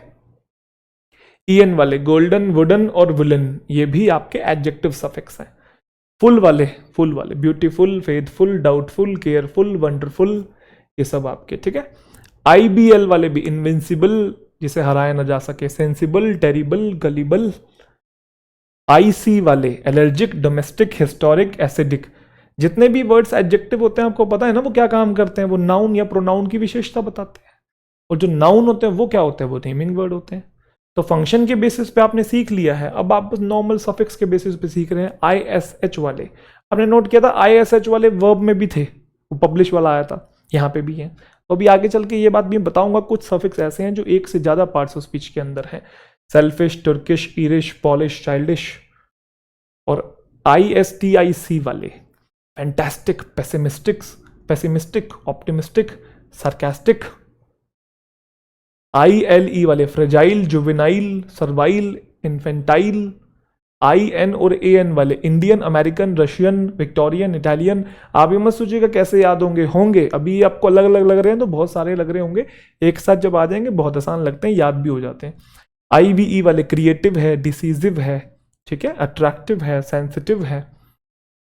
EN वाले गोल्डन, वुडन और वुलन, ये भी आपके एडजेक्टिव सफिक्स हैं। फुल वाले beautiful, faithful, doubtful, careful, wonderful, ये सब आपके, ठीक है। IBL वाले भी इनविंसिबल, जिसे हराया ना जा सके, सेंसिबल, टेरिबल, गलीबल। IC वाले एलर्जिक, डोमेस्टिक, हिस्टोरिक, एसिडिक, जितने भी वर्ड्स एडजेक्टिव होते हैं आपको पता है ना वो क्या काम करते हैं, वो नाउन या प्रोनाउन की विशेषता बताते हैं, और जो नाउन होते हैं वो क्या होते हैं, वो नेमिंग वर्ड होते हैं। तो फंक्शन के बेसिस पे आपने सीख लिया है, अब आप नॉर्मल सफिक्स के बेसिस पे सीख रहे हैं। ISH वाले आपने नोट किया था, ISH वाले वर्ब में भी थे, वो पब्लिश वाला आया था, यहाँ पे भी है। तो अभी आगे चल के ये बात भी बताऊंगा, कुछ सफिक्स ऐसे हैं जो एक से ज्यादा पार्ट्स ऑफ स्पीच के अंदर हैं। Selfish, Turkish, Irish, polish, childish. और ISTIC वाले fantastic, pessimistic, optimistic, sarcastic। ILE वाले fragile, juvenile, servile, infantile. IN और AN वाले Indian, American, Russian, Victorian, Italian. आप ये मत सोचिएगा कैसे याद होंगे, अभी आपको अलग अलग लग रहे हैं तो बहुत सारे लग रहे होंगे, एक साथ जब आ जाएंगे बहुत आसान लगते हैं, याद भी हो जाते हैं। IVE वाले क्रिएटिव है, डिसीजिव है, ठीक है, अट्रैक्टिव है, सेंसिटिव है।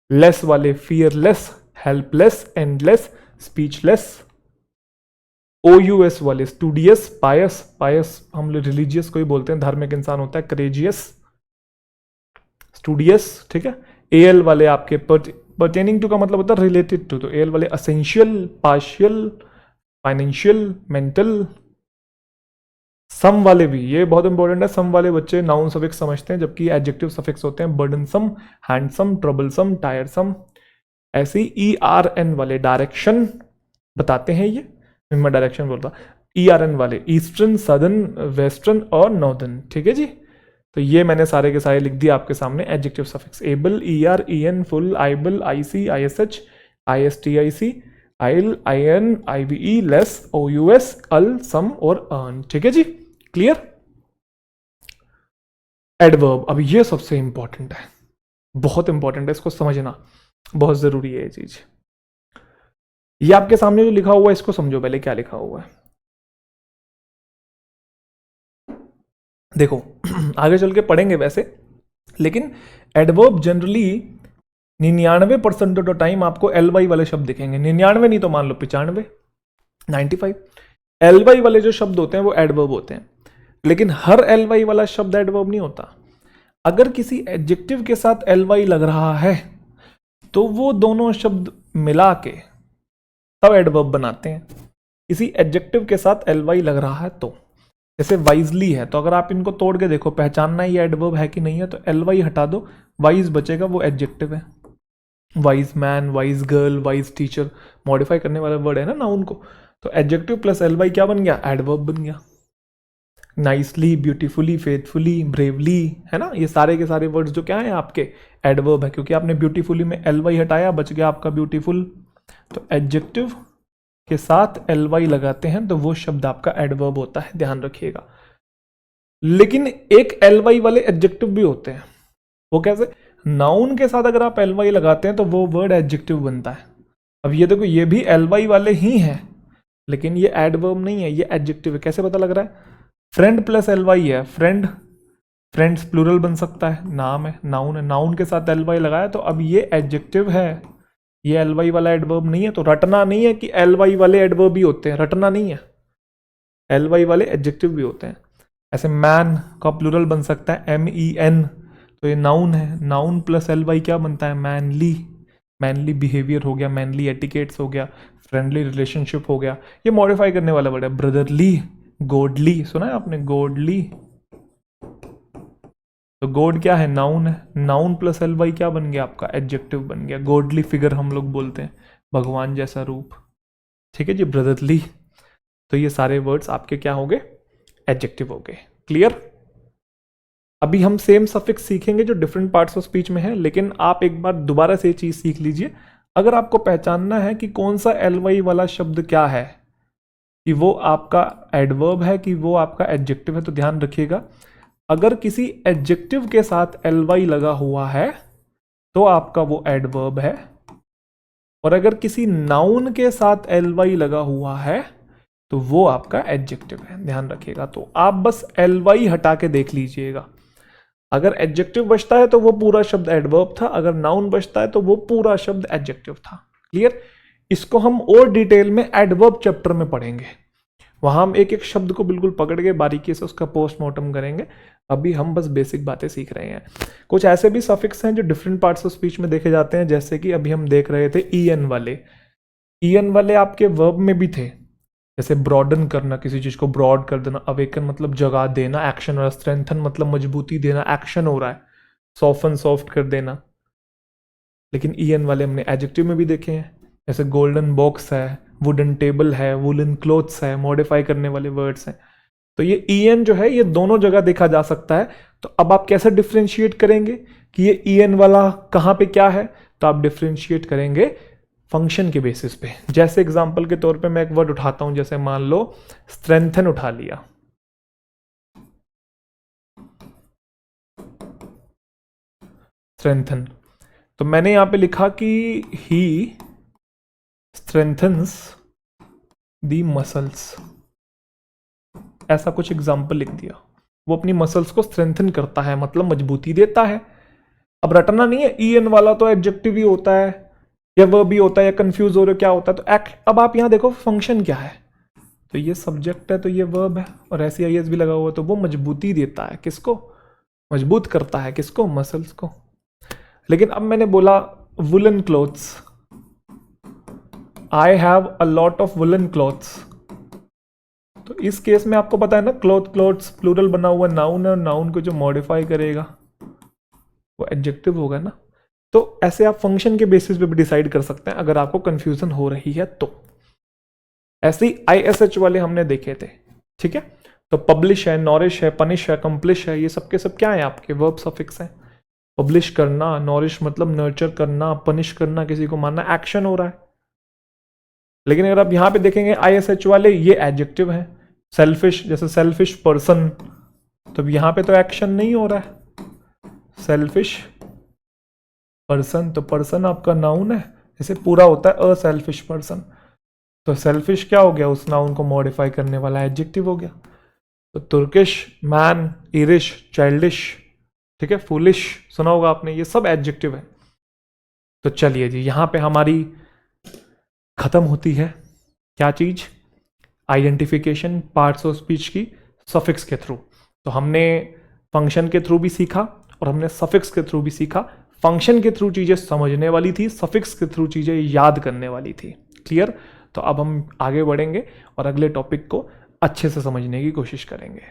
लेस वाले fearless, helpless, endless, speechless. OUS वाले स्टूडियस, पायस हम लोग रिलीजियस को ही बोलते हैं, धार्मिक इंसान होता है, करेजियस, स्टूडियस, ठीक है। AL वाले आपके पर्टेनिंग टू का मतलब होता है रिलेटेड टू, तो AL वाले असेंशियल, पार्शियल, फाइनेंशियल, मेंटल। सम वाले भी, ये बहुत इंपॉर्टेंट है, सम वाले बच्चे नाउन सफिक्स समझते हैं, जबकि एडजेक्टिव सफिक्स होते हैं बर्डनसम, हैंडसम, ट्रबलसम, टायरसम। ऐसे ERN वाले डायरेक्शन बताते हैं, ये मैं डायरेक्शन बोलता, ERN वाले ईस्टर्न, सदर्न, वेस्टर्न और नॉर्दर्न, ठीक है जी। तो ये मैंने सारे के सारे लिख दिए आपके सामने adjective suffix, able, ER, EN, ful, ible, IC, ISH, ISTIC, IL, IN, IVE, less, OUS, al, some और अर्न, ठीक है जी, क्लियर। एडवर्ब, अब ये सबसे इंपॉर्टेंट है, बहुत इंपॉर्टेंट है, इसको समझना बहुत जरूरी है ये चीज। ये आपके सामने जो लिखा हुआ है इसको समझो पहले, क्या लिखा हुआ है देखो। आगे चल के पढ़ेंगे वैसे, लेकिन adverb generally 99% of the time आपको LY वाले शब्द दिखेंगे, 99 नहीं तो मान लो 95, 95। LY वाले जो शब्द होते हैं वो एडवर्ब होते हैं, लेकिन हर LY वाला शब्द एडवर्ब नहीं होता। अगर किसी एडजेक्टिव के साथ LY लग रहा है तो वो दोनों शब्द मिला के तब एडवर्ब बनाते हैं। किसी एडजेक्टिव के साथ LY लग रहा है तो, जैसे वाइजली है, तो अगर आप इनको तोड़ के देखो पहचानना ये एडवर्ब है कि नहीं है, तो LY हटा दो, वाइज बचेगा, वो एडजेक्टिव है। Wise man, wise girl, wise teacher, modify करने वाला वर्ड है ना नाउन को, तो एडजेक्टिव प्लस LY क्या बन गया, एडवर्ब बन गया। नाइसली, ब्यूटीफुली, फेथफुली, ब्रेवली, है ना, ये सारे के सारे वर्ड्स जो क्या है आपके एडवर्ब है, क्योंकि आपने ब्यूटीफुली में LY हटाया, बच गया आपका ब्यूटीफुल। तो एडजेक्टिव के साथ LY लगाते हैं तो वो शब्द आपका एडवर्ब होता है, ध्यान रखिएगा। लेकिन एक LY वाले एडजेक्टिव भी होते हैं, वो कैसे, नाउन के साथ अगर आप LY लगाते हैं तो वो वर्ड एडजेक्टिव बनता है। अब ये देखो, ये भी LY वाले ही हैं, लेकिन ये एडवर्ब नहीं है, ये एडजेक्टिव है। कैसे पता लग रहा है, फ्रेंड प्लस LY है, फ्रेंड फ्रेंड्स प्लूरल बन सकता है, नाम है, नाउन है, नाउन के साथ एल वाई लगाया तो अब ये एडजेक्टिव है, ये एल वाई वाला एडवर्ब नहीं है। तो रटना नहीं है कि एल वाई वाले एडवर्ब भी होते हैं, रटना नहीं है, एल वाई वाले एडजेक्टिव भी होते हैं। ऐसे मैन का प्लूरल बन सकता है MEN, तो ये नाउन है, नाउन प्लस एल वाई क्या बनता है, मैनली, मैनली बिहेवियर हो गया, मैनली एटिकेट्स हो गया, फ्रेंडली रिलेशनशिप हो गया। ये मॉडिफाई करने वाला वर्ड है, ब्रदरली, गोडली, सुना है आपने, गोडली। तो गॉड क्या है, नाउन है, नाउन प्लस एल वाई क्या बन गया आपका, एडजेक्टिव बन गया। गॉडली फिगर हम लोग बोलते हैं, भगवान जैसा रूप, ठीक है जी, ब्रदरली। तो ये सारे वर्ड्स आपके क्या हो गए, एडजेक्टिव हो गए। क्लियर। अभी हम सेम सफिक्स सीखेंगे जो डिफरेंट पार्ट्स ऑफ स्पीच में है, लेकिन आप एक बार दोबारा से ये चीज सीख लीजिए। अगर आपको पहचानना है कि कौन सा एल वाई वाला शब्द क्या है, कि वो आपका एडवर्ब है कि वो आपका एडजेक्टिव है, तो ध्यान रखिएगा, अगर किसी एडजेक्टिव के साथ एल वाई लगा हुआ है तो आपका वो एडवर्ब है, और अगर किसी नाउन के साथ एल वाई लगा हुआ है तो वो आपका एडजेक्टिव है। ध्यान रखिएगा। तो आप बस एल वाई हटा के देख लीजिएगा, अगर एडजेक्टिव बचता है तो वो पूरा शब्द एडवर्ब था, अगर नाउन बचता है तो वो पूरा शब्द एडजेक्टिव था। क्लियर। इसको हम और डिटेल में एडवर्ब चैप्टर में पढ़ेंगे, वहां हम एक एक शब्द को बिल्कुल पकड़ के बारीकी से उसका पोस्टमार्टम करेंगे। अभी हम बस बेसिक बातें सीख रहे हैं। कुछ ऐसे भी सफिक्स हैं जो डिफरेंट पार्ट्स ऑफ स्पीच में देखे जाते हैं, जैसे कि अभी हम देख रहे थे EN वाले। EN वाले आपके वर्ब में भी थे, जैसे ब्रॉडन करना, किसी चीज को ब्रॉड कर देना, अवेकन मतलब जगा देना, एक्शन, और स्ट्रेंथन मतलब मजबूती देना, एक्शन हो रहा है, सॉफ्टन सॉफ्ट कर देना। लेकिन EN वाले हमने एडजेक्टिव में भी देखे हैं, जैसे गोल्डन बॉक्स है, वुडन टेबल है, वुलन क्लोथ्स है, मॉडिफाई करने वाले वर्ड्स हैं। तो ये EN जो है ये दोनों जगह देखा जा सकता है। तो अब आप कैसे डिफ्रेंशिएट करेंगे कि ये EN वाला कहाँ पे क्या है, तो आप डिफ्रेंशिएट करेंगे फंक्शन के बेसिस पे। जैसे एग्जांपल के तौर पे मैं एक वर्ड उठाता हूं, जैसे मान लो स्ट्रेंथन उठा लिया, स्ट्रेंथन, तो मैंने यहां पे लिखा कि ही स्ट्रेंथन्स दी मसल्स, ऐसा कुछ एग्जाम्पल लिख दिया। वो अपनी मसल्स को स्ट्रेंथन करता है, मतलब मजबूती देता है। अब रटना नहीं है, EN वाला तो एडजेक्टिव ही होता है या वर्ब भी होता है, या कंफ्यूज हो रहे हो क्या होता है, तो अब आप यहां देखो फंक्शन क्या है, तो ये सब्जेक्ट है तो ये वर्ब है, और ऐसी IS भी लगा हुआ, तो वो मजबूती देता है, किसको, मजबूत करता है, किसको, मसल्स को। लेकिन अब मैंने बोला woollen clothes, I have a lot of woollen clothes, तो इस केस में आपको पता है ना, क्लोथ्स प्लूरल बना हुआ नाउन है, और नाउन को जो मॉडिफाई करेगा वो एडजेक्टिव होगा ना। तो ऐसे आप फंक्शन के बेसिस पे भी डिसाइड कर सकते हैं अगर आपको कंफ्यूजन हो रही है तो। ऐसे ही ISH वाले हमने देखे थे, ठीक है। तो पब्लिश है, नॉरिश है, पनिश है, कंप्लिश है, ये सब के सब क्या है, आपके वर्ब सफिक्स हैं। पब्लिश करना, नॉरिश मतलब नर्चर करना, पनिश करना, किसी को मारना, एक्शन हो रहा है। लेकिन अगर आप यहां पे देखेंगे ISH वाले, ये एडजेक्टिव है। सेल्फिश, जैसे सेल्फिश पर्सन, तो यहां पे तो एक्शन नहीं हो रहा है। सेल्फिश पर्सन, तो पर्सन आपका नाउन है, जैसे पूरा होता है अ सेल्फिश पर्सन, तो सेल्फिश क्या हो गया, उस नाउन को मॉडिफाई करने वाला एडजेक्टिव हो गया। तो तुर्किश, मैन, इरिश, चाइल्डिश, ठीक है, फूलिश सुना होगा आपने, ये सब एडजेक्टिव है। तो चलिए जी, यहां पे हमारी खत्म होती है क्या चीज, आइडेंटिफिकेशन पार्ट्स ऑफ स्पीच की सफिक्स के थ्रू। तो हमने फंक्शन के थ्रू भी सीखा और हमने सफिक्स के थ्रू भी सीखा। फंक्शन के थ्रू चीजें समझने वाली थी, सफिक्स के थ्रू चीजें याद करने वाली थी। क्लियर। तो अब हम आगे बढ़ेंगे और अगले टॉपिक को अच्छे से समझने की कोशिश करेंगे।